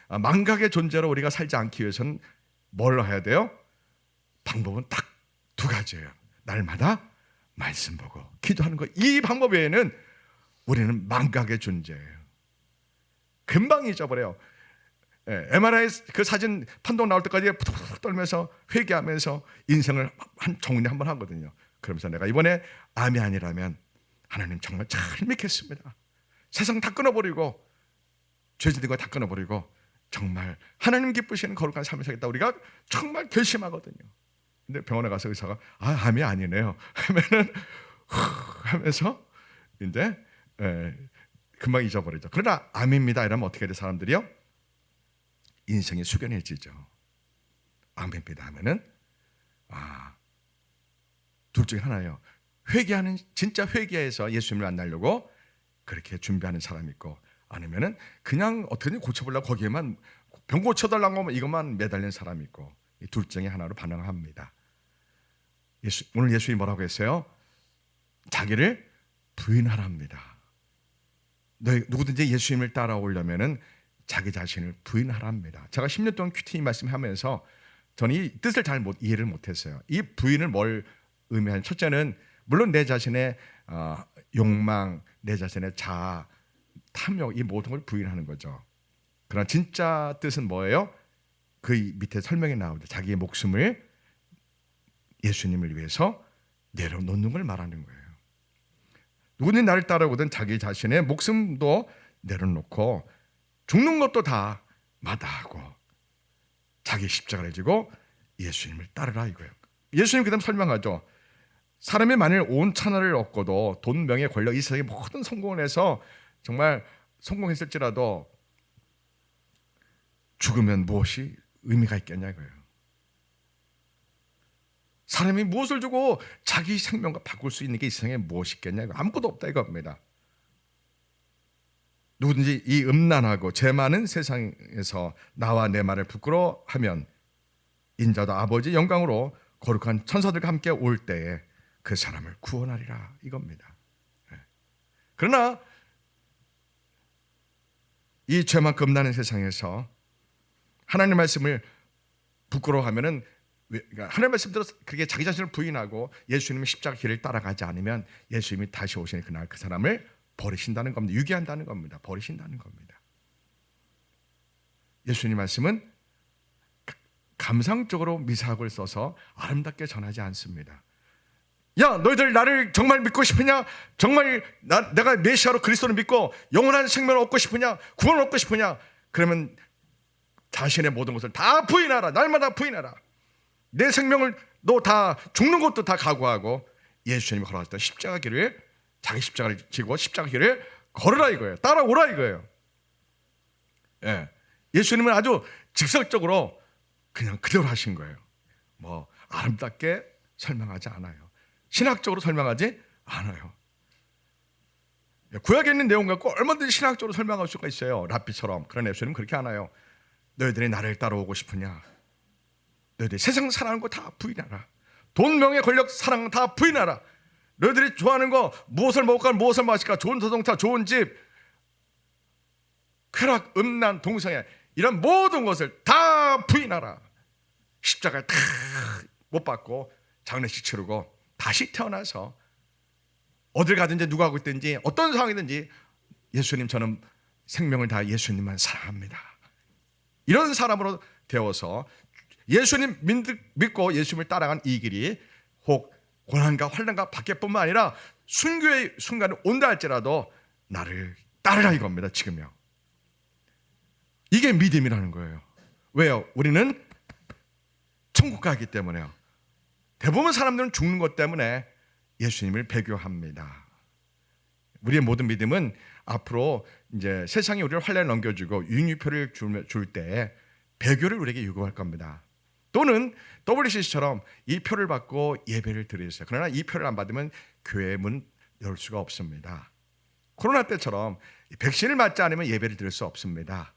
망각의 존재로 우리가 살지 않기 위해서는 뭘 해야 돼요? 방법은 딱 2가지예요. 날마다 말씀 보고 기도하는 거. 이 방법 외에는 우리는 망각의 존재예요. 금방 잊어버려요. MRI 그 사진 판독 나올 때까지 푸득푸득 떨면서 회개하면서 인생을 정리 한번 하거든요. 그러면서 내가 이번에 암이 아니라면 하나님 정말 잘 믿겠습니다. 세상 다 끊어버리고 죄짓는 거 다 끊어버리고 정말 하나님 기쁘시는 거룩한 삶을 살겠다. 우리가 정말 결심하거든요. 근데 병원에 가서 의사가 암이 아니네요 하면은 하면서 이제 금방 잊어버리죠. 그러나 암입니다 이러면 어떻게 돼? 사람들이요, 인생이 숙연해지죠. 암입니다 하면은 둘 중에 하나예요. 회개하는, 진짜 회개해서 예수님을 만나려고 그렇게 준비하는 사람이 있고, 아니면은 그냥 어떻게든 고쳐보려고 거기에만 병 고쳐달라고 하면 이것만 매달리는 사람이 있고, 이 둘 중에 하나로 반응합니다. 오늘 예수님이 뭐라고 했어요? 자기를 부인하랍니다. 누구든지 예수님을 따라오려면은 자기 자신을 부인하랍니다. 제가 10년 동안 큐티 말씀하면서 저는 이 뜻을 잘 이해를 못했어요. 이 부인을 뭘 의미하는? 첫째는 물론 내 자신의 욕망, 내 자신의 자아, 탐욕, 이 모든 걸 부인하는 거죠. 그러나 진짜 뜻은 뭐예요? 그 밑에 설명이 나오죠. 자기의 목숨을 예수님을 위해서 내려놓는 걸 말하는 거예요. 누구든지 나를 따라오든 자기 자신의 목숨도 내려놓고 죽는 것도 다 마다하고 자기 십자가를 지고 예수님을 따르라 이거예요. 예수님 그다음 설명하죠. 사람이 만일 온 천하를 얻고도 돈, 명예, 권력, 이 세상의 모든 성공을 해서 정말 성공했을지라도 죽으면 무엇이 의미가 있겠냐고요. 사람이 무엇을 주고 자기 생명과 바꿀 수 있는 게 이 세상에 무엇이 있겠냐고. 아무것도 없다 이겁니다. 누구든지 이 음란하고 죄 많은 세상에서 나와 내 말을 부끄러워하면 인자도 아버지 영광으로 거룩한 천사들과 함께 올 때에 그 사람을 구원하리라 이겁니다. 그러나 이 죄만큼 음란한 세상에서 하나님의 말씀을 부끄러워하면은, 그러니까 하나님의 말씀대로 그게 자기 자신을 부인하고 예수님의 십자가 길을 따라가지 않으면 예수님이 다시 오시는 그날 그 사람을 버리신다는 겁니다. 유기한다는 겁니다. 버리신다는 겁니다. 예수님 말씀은 감상적으로 미사학을 써서 아름답게 전하지 않습니다. 야, 너희들 나를 정말 믿고 싶으냐? 정말 내가 메시아로 그리스도를 믿고 영원한 생명을 얻고 싶으냐? 구원을 얻고 싶으냐? 그러면 자신의 모든 것을 다 부인하라. 날마다 부인하라. 내 생명을 너 다 죽는 것도 다 각오하고 예수님이 걸어갔던 십자가 길을, 자기 십자가를 지고 십자가 길을 걸으라 이거예요. 따라오라 이거예요. 예. 예수님은 아주 직설적으로 그냥 그대로 하신 거예요. 뭐 아름답게 설명하지 않아요. 신학적으로 설명하지 않아요. 구약에 있는 내용 갖고 얼마든지 신학적으로 설명할 수가 있어요. 랍비처럼. 그러나 예수님은 그렇게 안 해요. 너희들이 나를 따라오고 싶으냐? 너희들이 세상 사랑하는 거 다 부인하라. 돈, 명예, 권력, 사랑 다 부인하라. 너희들이 좋아하는 거 무엇을 먹을까, 무엇을 마실까, 좋은 자동차, 좋은 집, 쾌락, 음란, 동성애 이런 모든 것을 다 부인하라. 십자가를 다 못 받고 장례식 치르고 다시 태어나서 어딜 가든지 누가 하고 있든지 어떤 상황이든지 예수님, 저는 생명을 다 예수님만 사랑합니다. 이런 사람으로 되어서 예수님 믿고 예수님을 따라간 이 길이 혹 고난과 환난과 박해뿐만 아니라 순교의 순간이 온다 할지라도 나를 따르라 이겁니다. 지금요. 이게 믿음이라는 거예요. 왜요? 우리는 천국 가기 때문에요. 대부분 사람들은 죽는 것 때문에 예수님을 배교합니다. 우리의 모든 믿음은 앞으로 이제 세상이 우리를 환란에 넘겨주고 유니표를 줄 때 배교를 우리에게 요구할 겁니다. 또는 WCC처럼 이 표를 받고 예배를 드리세요. 그러나 이 표를 안 받으면 교회 문 열 수가 없습니다. 코로나 때처럼 백신을 맞지 않으면 예배를 드릴 수 없습니다.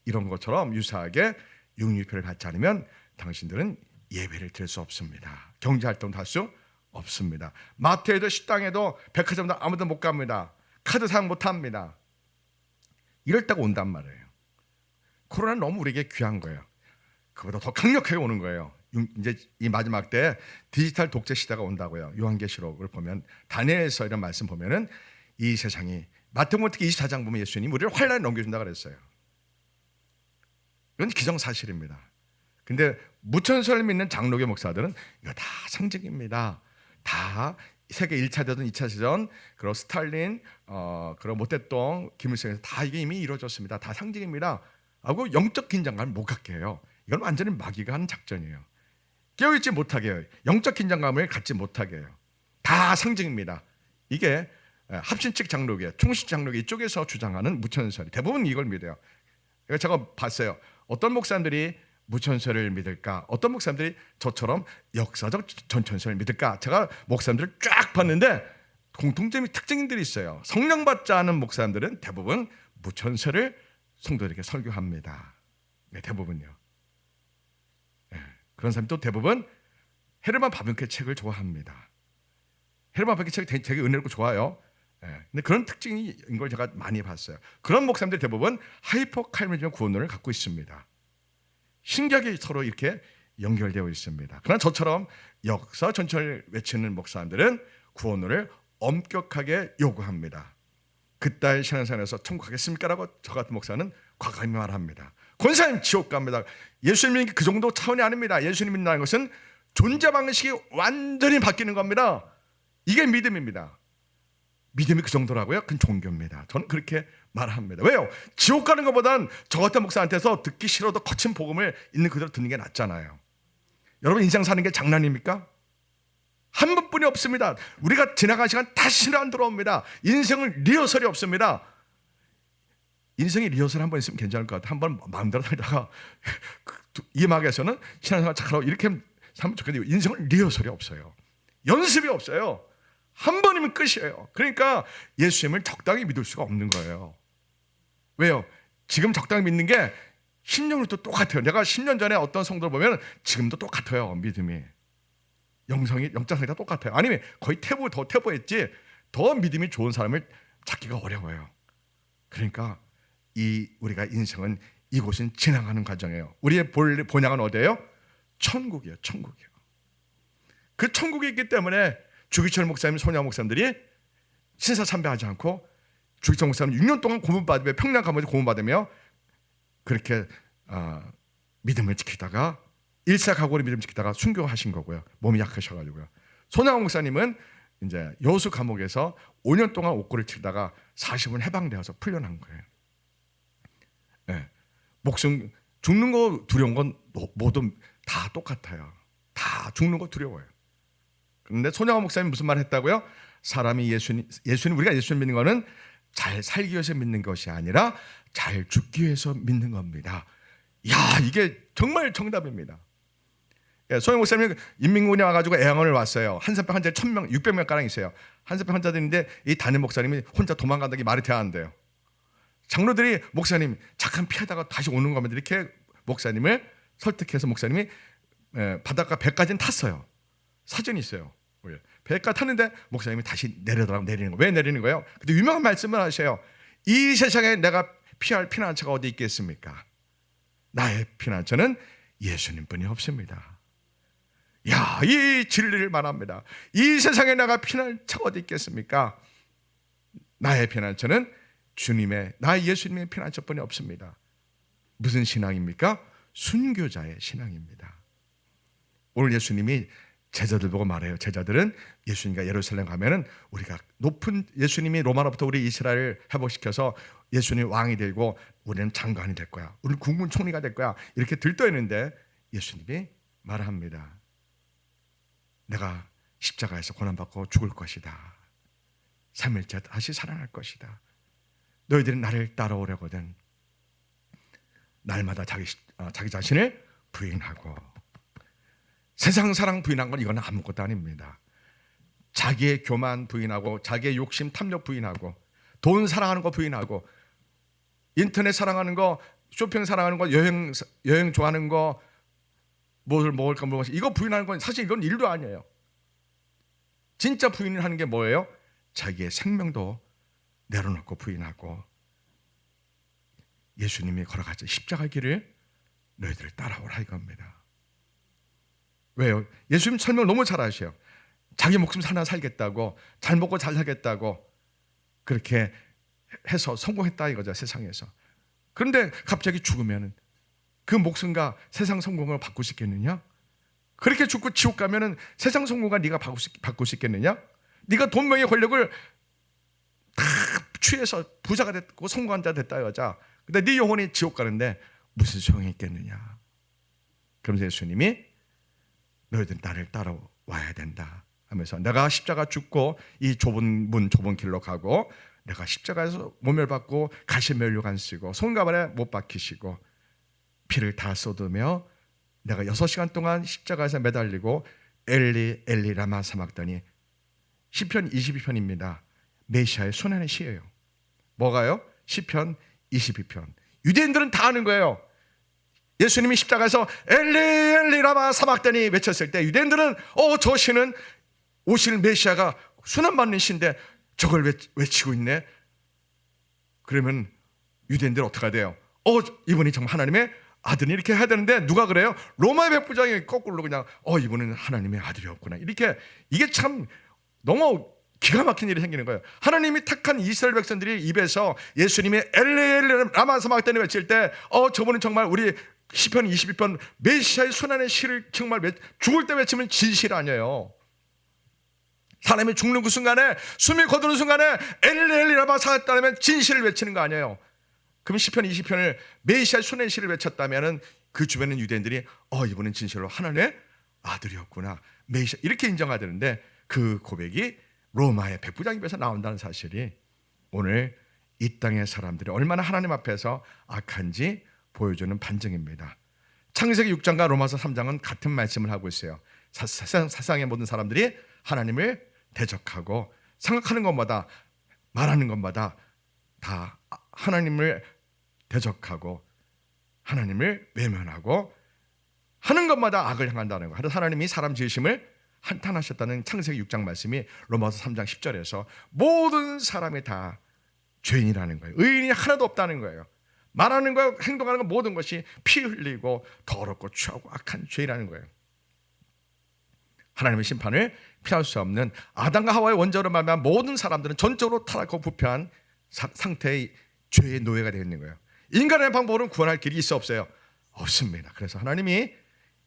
이런 것처럼 유사하게 육류표를 받지 않으면 당신들은 예배를 드릴 수 없습니다. 경제활동도 할 수 없습니다. 마트에도 식당에도 백화점도 아무도 못 갑니다. 카드 사용 못 합니다. 이럴 때가 온단 말이에요. 코로나는 너무 우리에게 귀한 거예요. 그보다 더 강력하게 오는 거예요. 이제 이 마지막 때 디지털 독재 시대가 온다고요. 요한계시록을 보면 다니엘서 이런 말씀 보면은 이 세상이 마태복음 특히 24장 보면 예수님 우리를 환란에 넘겨준다 그랬어요. 이건 기정사실입니다. 근데 무천설을 믿는 장로교 목사들은 이거 다 상징입니다. 다 세계 1차 대전, 2차 대전, 그리고 스탈린, 그리고 모태똥, 김일성에서 다 이게 이미 이루어졌습니다. 다 상징입니다. 하고 영적 긴장감을 못 갖게 해요. 이건 완전히 마귀가 하는 작전이에요. 깨어있지 못하게 해요. 영적 긴장감을 갖지 못하게 해요. 다 상징입니다. 이게 합신측 장로교, 총신 장로교 이쪽에서 주장하는 무천설이 대부분 이걸 믿어요. 제가 봤어요. 어떤 목사님들이 무천설을 믿을까? 어떤 목사님들이 저처럼 역사적 전천설을 믿을까? 제가 목사님들을 쫙 봤는데 공통점이 특징들이 있어요. 성령 받지 않은 목사님들은 대부분 무천설을 성도들에게 설교합니다. 네, 대부분요. 네, 그런 사람이 또 대부분 헤르만 바벤케 책을 좋아합니다. 헤르만 바벤케 책이 되게 은혜롭고 좋아요. 네, 근데 그런 특징인 걸 제가 많이 봤어요. 그런 목사님들이 대부분 하이퍼 칼빈주의 구원론을 갖고 있습니다. 신기하게 서로 이렇게 연결되어 있습니다. 그러나 저처럼 역사 전체를 외치는 목사님들은 구원론을 엄격하게 요구합니다. 그따위 신앙생활에서 천국 가겠습니까? 라고 저 같은 목사는 과감히 말합니다. 권사님 지옥 갑니다. 예수님이 그 정도 차원이 아닙니다. 예수님 믿는다는 것은 존재 방식이 완전히 바뀌는 겁니다. 이게 믿음입니다. 믿음이 그 정도라고요? 그건 종교입니다. 저는 그렇게 말합니다. 왜요? 지옥 가는 것보단 저 같은 목사한테서 듣기 싫어도 거친 복음을 있는 그대로 듣는 게 낫잖아요. 여러분 인생 사는 게 장난입니까? 한 번뿐이 없습니다. 우리가 지나간 시간 다시는 안 돌아옵니다. 인생은 리허설이 없습니다. 인생에 리허설 한 번 있으면 괜찮을 것 같아요. 한 번 마음대로 살다가 이 막에서는 신앙생활 잘하고 이렇게 살면 좋겠는데 인생은 리허설이 없어요. 연습이 없어요. 한 번이면 끝이에요. 그러니까 예수님을 적당히 믿을 수가 없는 거예요. 왜요? 지금 적당히 믿는 게 10년 후도 똑같아요. 내가 10년 전에 어떤 성도를 보면 지금도 똑같아요. 믿음이. 영적성이 다 똑같아요. 아니면 거의 더 퇴보했지 더 믿음이 좋은 사람을 찾기가 어려워요. 그러니까 우리가 인생은 이곳은 지나가는 과정이에요. 우리의 본향은 어디예요? 천국이에요. 천국이요. 그 천국이 있기 때문에 주기철 목사님, 손양 목사님들이 신사참배하지 않고 주기철 목사님 6년 동안 고문받으며 평양 가면서 고문받으며 그렇게 믿음을 지키다가 일사각오로 믿음 지키다가 순교하신 거고요. 몸이 약하셔가지고요. 손양원 목사님은 이제 여수 감옥에서 5년 동안 옥고를 치다가 40은 해방되어서 풀려난 거예요. 네. 목숨 죽는 거 두려운 건 모두 다 똑같아요. 다 죽는 거 두려워요. 그런데 손양원 목사님 무슨 말 했다고요? 사람이 예수님 우리가 예수님 믿는 거는 잘 살기 위해서 믿는 것이 아니라 잘 죽기 위해서 믿는 겁니다. 야, 이게 정말 정답입니다. 예, 손양원 목사님 인민군에 와가지고 애양원을 왔어요. 한센병 환자 1,000명, 600명 가량 있어요. 한센병 환자들인데 이 담임 목사님이 혼자 도망간다기 말이 돼야 한대요. 장로들이 목사님 잠깐 피하다가 다시 오는 겁니다. 이렇게 목사님을 설득해서 목사님이 바닷가 배까지는 탔어요. 사진이 있어요. 배까지 탔는데 목사님이 다시 내리는 거예요. 왜 내리는 거예요? 근데 유명한 말씀을 하셔요. 이 세상에 내가 피할 피난처가 어디 있겠습니까? 나의 피난처는 예수님뿐이 없습니다. 야, 이 진리를 말합니다. 이 세상에 내가 피난처가 어디 있겠습니까? 나의 피난처는 나의 예수님의 피난처뿐이 없습니다. 무슨 신앙입니까? 순교자의 신앙입니다. 오늘 예수님이 제자들 보고 말해요. 제자들은 예수님과 예루살렘 가면은 우리가 높은 예수님이 로마로부터 우리 이스라엘을 회복시켜서 예수님 왕이 되고 우리는 장관이 될 거야. 우리는 국군 총리가 될 거야. 이렇게 들떠있는데 예수님이 말합니다. 내가 십자가에서 고난받고 죽을 것이다. 3일째 다시 살아날 것이다. 너희들은 나를 따라오려거든 날마다 자기 자신을 부인하고, 세상 사랑 부인한 건 이건 아무것도 아닙니다. 자기의 교만 부인하고, 자기의 욕심 탐욕 부인하고, 돈 사랑하는 거 부인하고, 인터넷 사랑하는 거, 쇼핑 사랑하는 거, 여행 좋아하는 거, 뭘 먹을까 이거 부인하는 건 사실 이건 일도 아니에요. 진짜 부인을 하는 게 뭐예요? 자기의 생명도 내려놓고 부인하고, 예수님이 걸어가신 십자가 길을 너희들 따라오라 이겁니다. 왜요? 예수님 설명 너무 잘 하셔요. 자기 목숨 하나 살겠다고, 잘 먹고 잘 살겠다고 그렇게 해서 성공했다 이거죠, 세상에서. 그런데 갑자기 죽으면 그 목숨과 세상 성공을 바꿀 수 있겠느냐? 그렇게 죽고 지옥 가면은 세상 성공과 네가 바꿀 수 있겠느냐? 네가 돈 명예 권력을 다 취해서 부자가 됐고 성공한 자 됐다 여자. 근데 네 영혼이 지옥 가는데 무슨 소용이 있겠느냐? 그러면서 예수님이 너희들 나를 따라와야 된다 하면서, 내가 십자가 죽고 이 좁은 문 좁은 길로 가고, 내가 십자가에서 모멸받고 가시면류관 쓰고 손가발에 못 박히시고 피를 다 쏟으며 내가 6시간 동안 십자가에서 매달리고 엘리 엘리 라마 사막다니. 시편 22편입니다. 메시아의 손안의 시예요. 뭐가요? 시편 22편. 유대인들은 다 아는 거예요. 예수님이 십자가에서 엘리 엘리 라마 사막다니 외쳤을 때 유대인들은 저 시는 오실 메시아가 순환받는 시인데 저걸 외치고 있네. 그러면 유대인들 어떻게 돼요? 이분이 정말 하나님의 아들이 이렇게 해야 되는데 누가 그래요? 로마의 백부장이 거꾸로 그냥 이분은 하나님의 아들이었구나. 이렇게, 이게 참 너무 기가 막힌 일이 생기는 거예요. 하나님이 택한 이스라엘 백성들이 입에서 예수님의 엘리 엘리 라마 사막다니 외칠 때 저분은 정말 우리 시편 22편 메시아의 순환의 시를 정말 죽을 때 외치면 진실 아니에요. 사람이 죽는 그 순간에, 숨이 거두는 순간에 엘리 엘리 라마 사막다니면 진실을 외치는 거 아니에요. 그럼 시편 20편을 메시아의 순환의 시를 외쳤다면 그 주변의 유대인들이 이분은 진실로 하나님의 아들이었구나, 메시아, 이렇게 인정하되는데, 그 고백이 로마의 백부장 입에서 나온다는 사실이 오늘 이 땅의 사람들이 얼마나 하나님 앞에서 악한지 보여주는 반증입니다. 창세기 6장과 로마서 3장은 같은 말씀을 하고 있어요. 세상의 모든 사람들이 하나님을 대적하고 생각하는 것마다 말하는 것마다 다 하나님을 대적하고 하나님을 외면하고 하는 것마다 악을 향한다는 거. 하나님이 사람 지으심을 한탄하셨다는 창세기 6장 말씀이 로마서 3장 10절에서 모든 사람이 다 죄인이라는 거예요. 의인이 하나도 없다는 거예요. 말하는 거, 행동하는 거 모든 것이 피 흘리고 더럽고 추하고 악한 죄라는 거예요. 하나님의 심판을 피할 수 없는 아담과 하와의 원죄로 말미암아 모든 사람들은 전적으로 타락하고 부패한 상태의 죄의 노예가 되어 있는 거예요. 인간의 방법으로는 구원할 길이 있어 없어요? 없습니다. 그래서 하나님이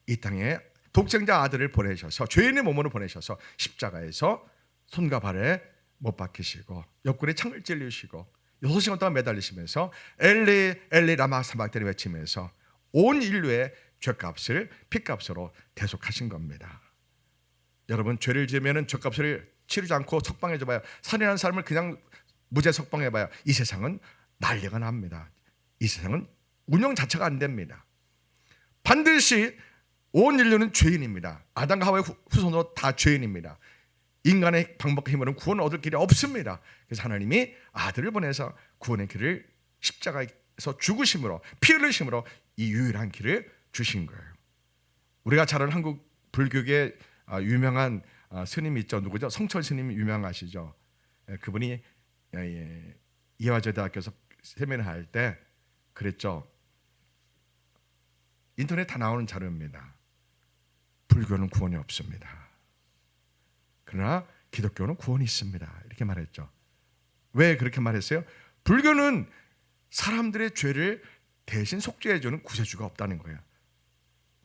이 땅에 독생자 아들을 보내셔서 죄인의 몸으로 보내셔서 십자가에서 손과 발에 못 박히시고 옆구리에 창을 찔리시고 6시간 동안 매달리시면서 엘리 엘리 라마 사박다니 외치면서 온 인류의 죄값을 피값으로 대속하신 겁니다. 여러분, 죄를 지으면 죄값을 치르지 않고 석방해 줘봐요. 살인하는 사람을 그냥 무죄 석방해 봐요. 이 세상은 난리가 납니다. 이 세상은 운영 자체가 안 됩니다. 반드시 온 인류는 죄인입니다. 아담과 하와의 후손으로 다 죄인입니다. 인간의 방법과 힘으로는 구원 얻을 길이 없습니다. 그래서 하나님이 아들을 보내서 구원의 길을 십자가에서 죽으심으로 피 흘리심으로 이 유일한 길을 주신 거예요. 우리가 잘 아는 한국 불교계 유명한 스님이 있죠. 누구죠? 성철 스님 유명하시죠. 그분이 이화여대학교에서 세미나 할 때 그랬죠. 인터넷 다 나오는 자료입니다. 불교는 구원이 없습니다. 그러나 기독교는 구원이 있습니다. 이렇게 말했죠. 왜 그렇게 말했어요? 불교는 사람들의 죄를 대신 속죄해주는 구세주가 없다는 거예요.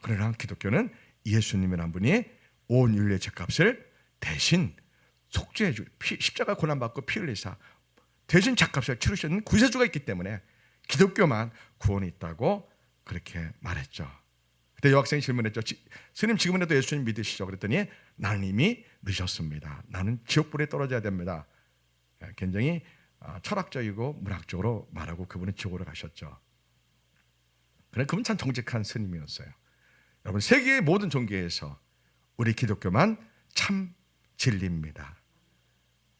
그러나 기독교는 예수님이라는 분이 온 인류의 죄값을 대신 속죄해주, 십자가 고난받고 피 흘리사 대신 죄값을 치르시는 구세주가 있기 때문에 기독교만 구원이 있다고 그렇게 말했죠. 그때 여학생이 질문했죠. 스님 지금이라도 예수님 믿으시죠? 그랬더니 나는 이미 늦었습니다. 나는 지옥불에 떨어져야 됩니다. 굉장히 철학적이고 문학적으로 말하고 그분은 지옥으로 가셨죠. 그런데 그분 참 정직한 스님이었어요. 여러분, 세계의 모든 종교에서 우리 기독교만 참 진리입니다.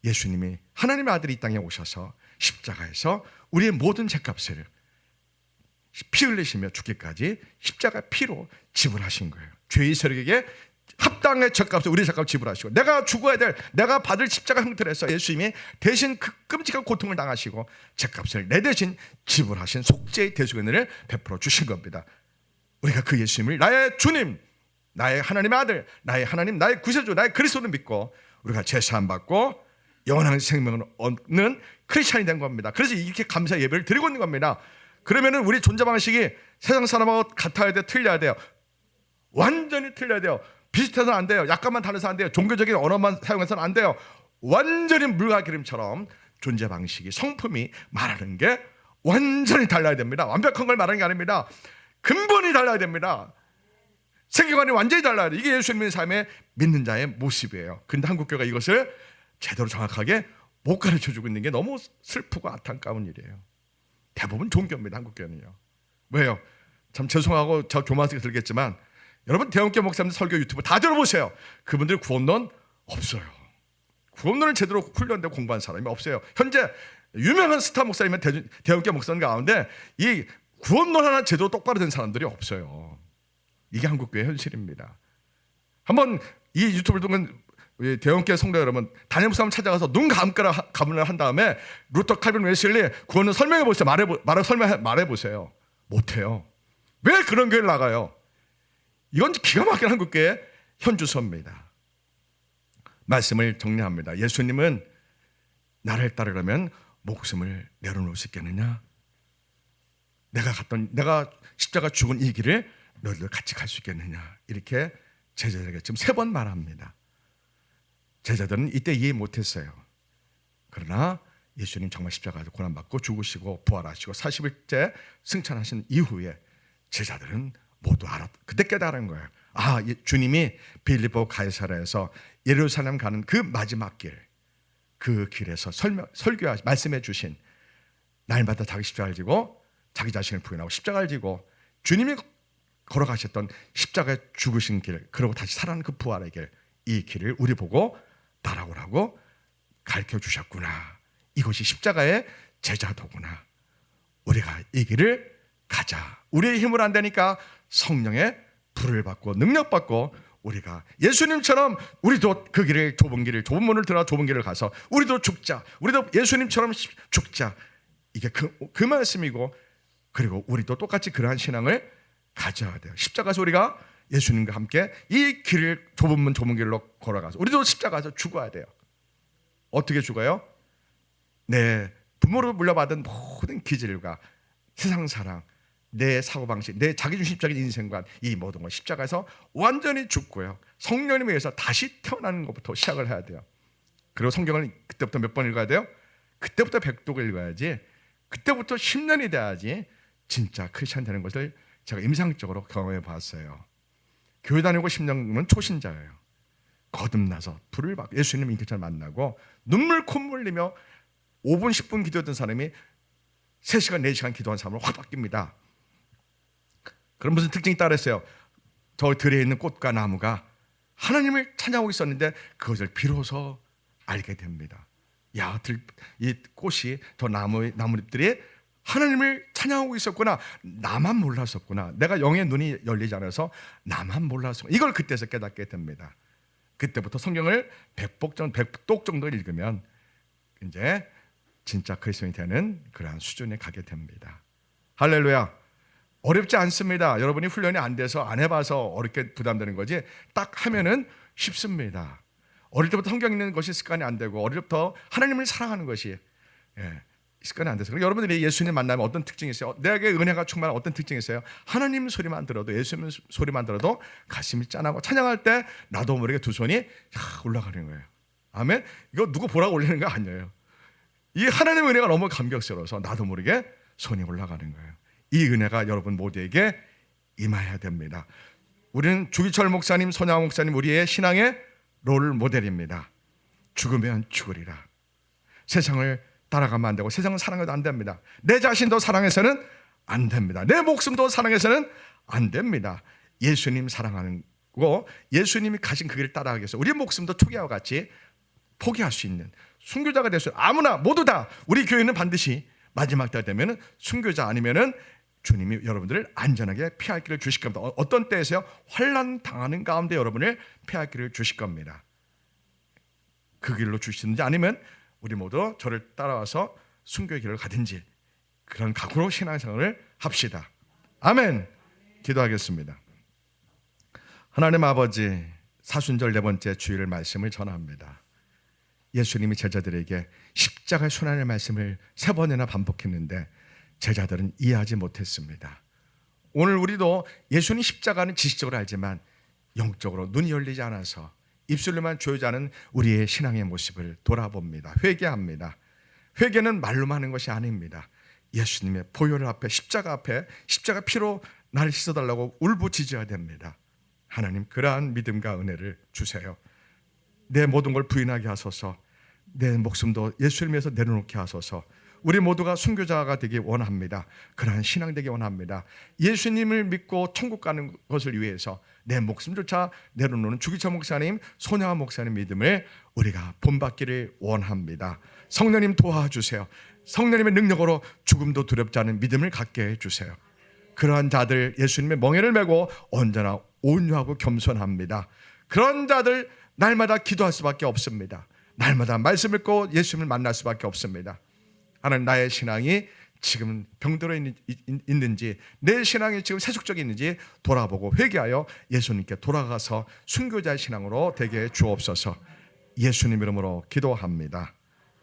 예수님이 하나님의 아들이 이 땅에 오셔서 십자가에서 우리의 모든 죄값을 피 흘리시며 죽기까지 십자가 피로 지불하신 거예요. 죄의 세력에게 합당의 죄값을 우리의 죄값을 지불하시고 내가 죽어야 될 내가 받을 십자가 형태로서 예수님이 대신 그 끔찍한 고통을 당하시고 죄값을 내 대신 지불하신 속죄의 대속은혜를 베풀어 주신 겁니다. 우리가 그 예수님을 나의 주님, 나의 하나님의 아들, 나의 하나님, 나의 구세주, 나의 그리스도를 믿고 우리가 제사함 받고 영원한 생명을 얻는 크리스찬이 된 겁니다. 그래서 이렇게 감사 예배를 드리고 있는 겁니다. 그러면은 우리 존재 방식이 세상 사람하고 같아야 돼, 틀려야 돼요. 완전히 틀려야 돼요. 비슷해서는 안 돼요. 약간만 다르서 안 돼요. 종교적인 언어만 사용해서는 안 돼요. 완전히 물과 기름처럼 존재 방식이, 성품이 말하는 게 완전히 달라야 됩니다. 완벽한 걸 말하는 게 아닙니다. 근본이 달라야 됩니다. 세계관이 완전히 달라야 돼요. 이게 예수님의 삶에 믿는 자의 모습이에요. 근데 한국교회가 이것을 제대로 정확하게 못 가르쳐주고 있는 게 너무 슬프고 안타까운 일이에요. 대부분 종교입니다. 한국교회는요. 왜요? 참 죄송하고 저 교만스럽게 들겠지만 여러분, 대형교 목사님들 설교 유튜브 다 들어보세요. 그분들 구원론 없어요. 구원론을 제대로 훈련되고 공부한 사람이 없어요. 현재 유명한 스타 목사님은 대형교 목사님 가운데 이 구원론 하나 제대로 똑바로 된 사람들이 없어요. 이게 한국교회 현실입니다. 한번 이 유튜브를 통한 대형교회 성도 여러분, 담임 목사님 찾아가서 눈 감으려 한 다음에 루터 칼빈 웨슬리 구원을 설명해 보세요. 말해 보세요. 못해요. 왜 그런 교회를 나가요? 이건 기가 막힌 한국교회 현주소입니다. 말씀을 정리합니다. 예수님은 나를 따르려면 목숨을 내려놓을 수 있겠느냐? 내가 십자가 죽은 이 길을 너희들 같이 갈 수 있겠느냐? 이렇게 제자들에게 지금 3번 말합니다. 제자들은 이때 이해 못했어요. 그러나 예수님 정말 십자가에서 고난받고 죽으시고 부활하시고 40일째 승천하신 이후에 제자들은 모두 그때 깨달은 거예요. 주님이 빌립보 가이사랴에서 예루살렘 가는 그 마지막 길, 그 길에서 말씀해 주신 날마다 자기 십자가를 지고 자기 자신을 부인하고 십자가를 지고 주님이 걸어가셨던 십자가에 죽으신 길, 그리고 다시 살아나는 그 부활의 길, 이 길을 우리 보고 따라오라고 가르쳐 주셨구나. 이것이 십자가의 제자도구나. 우리가 이 길을 가자. 우리의 힘으로 안 되니까 성령의 불을 받고 능력 받고 우리가 예수님처럼 우리도 그 길을 좁은 문을 들어 좁은 길을 가서 우리도 죽자. 우리도 예수님처럼 죽자. 이게 그 말씀이고, 그리고 우리도 똑같이 그러한 신앙을 가져야 돼요. 십자가에서 우리가 예수님과 함께 이 길을 좁은 길로 걸어가서 우리도 십자가에서 죽어야 돼요. 어떻게 죽어요? 내 부모로 물려받은 모든 기질과 세상 사랑, 내 사고방식, 내 자기중심적인 인생관, 이 모든 걸 십자가에서 완전히 죽고요, 성령님에 의해서 다시 태어나는 것부터 시작을 해야 돼요. 그리고 성경을 그때부터 몇 번 읽어야 돼요? 그때부터 100독을 읽어야지, 그때부터 10년이 돼야지 진짜 크리스찬 되는 것을 제가 임상적으로 경험해 봤어요. 교회 다니고 10년은 초신자예요. 거듭나서 불을 받고 예수님 인격자를 만나고 눈물 콧물 흘리며 5분 10분 기도했던 사람이 3시간 4시간 기도한 사람으로 확 바뀝니다. 그럼 무슨 특징이 있다 그랬어요? 저 들에 있는 꽃과 나무가 하나님을 찬양하고 있었는데 그것을 비로소 알게 됩니다. 야, 이 꽃이, 저 나뭇잎들이 하나님을 찬양하고 있었구나. 나만 몰랐었구나. 내가 영의 눈이 열리지 않아서 나만 몰랐었구나. 이걸 그때서 깨닫게 됩니다. 그때부터 성경을 100독 정도 읽으면 이제 진짜 그리스도인이 되는 그러한 수준에 가게 됩니다. 할렐루야. 어렵지 않습니다. 여러분이 훈련이 안 돼서 안 해봐서 어렵게 부담되는 거지, 딱 하면은 쉽습니다. 어릴 때부터 성경 읽는 것이 습관이 안 되고 어릴 때부터 하나님을 사랑하는 것이 습관이 안 돼서. 여러분들이 예수님 만나면 어떤 특징이 있어요? 내게 은혜가 충만한 어떤 특징이 있어요? 하나님 소리만 들어도, 예수님 소리만 들어도 가슴이 짠하고 찬양할 때 나도 모르게 두 손이 올라가는 거예요. 아멘. 이거 누구 보라고 올리는 거 아니에요. 이 하나님의 은혜가 너무 감격스러워서 나도 모르게 손이 올라가는 거예요. 이 은혜가 여러분 모두에게 임해야 됩니다. 우리는 주기철 목사님, 손야 목사님, 우리의 신앙의 롤 모델입니다. 죽으면 죽으리라. 세상을 따라가면 안 되고 세상을 사랑해도 안 됩니다. 내 자신도 사랑해서는 안 됩니다. 내 목숨도 사랑해서는 안 됩니다. 예수님 사랑하는 거, 예수님이 가신 그 길을 따라가기 위해서 우리 목숨도 초기와 같이 포기할 수 있는 순교자가 될 수 있는, 아무나 모두 다, 우리 교회는 반드시 마지막 때가 되면 순교자 아니면은 주님이 여러분들을 안전하게 피할 길을 주실 겁니다. 어떤 때에서요? 환난 당하는 가운데 여러분을 피할 길을 주실 겁니다. 그 길로 주시든지 아니면 우리 모두 저를 따라와서 순교의 길을 가든지 그런 각오로 신앙생활을 합시다. 아멘. 기도하겠습니다. 하나님 아버지, 사순절 4번째 주일 말씀을 전합니다. 예수님이 제자들에게 십자가의 순환의 말씀을 3번이나 반복했는데 제자들은 이해하지 못했습니다. 오늘 우리도 예수님 십자가는 지식적으로 알지만 영적으로 눈이 열리지 않아서 입술로만 조여자는 우리의 신앙의 모습을 돌아봅니다. 회개합니다. 회개는 말로만 하는 것이 아닙니다. 예수님의 보혈 앞에, 십자가 피로 나를 씻어달라고 울부짖어야 됩니다. 하나님, 그러한 믿음과 은혜를 주세요. 내 모든 걸 부인하게 하소서. 내 목숨도 예수를 위해서 내려놓게 하소서. 우리 모두가 순교자가 되기 원합니다. 그러한 신앙 되기 원합니다. 예수님을 믿고 천국 가는 것을 위해서 내 목숨조차 내려놓는 주기철 목사님, 손야 목사님 믿음을 우리가 본받기를 원합니다. 성령님 도와주세요. 성령님의 능력으로 죽음도 두렵지 않은 믿음을 갖게 해주세요. 그러한 자들, 예수님의 멍에를 메고 언제나 온유하고 겸손합니다. 그런 자들 날마다 기도할 수밖에 없습니다. 날마다 말씀 읽고 예수님을 만날 수밖에 없습니다. 하나님, 나의 신앙이 지금 병들어 있는지, 내 신앙이 지금 세속적인지 돌아보고 회개하여 예수님께 돌아가서 순교자의 신앙으로 되게 주옵소서. 예수님 이름으로 기도합니다.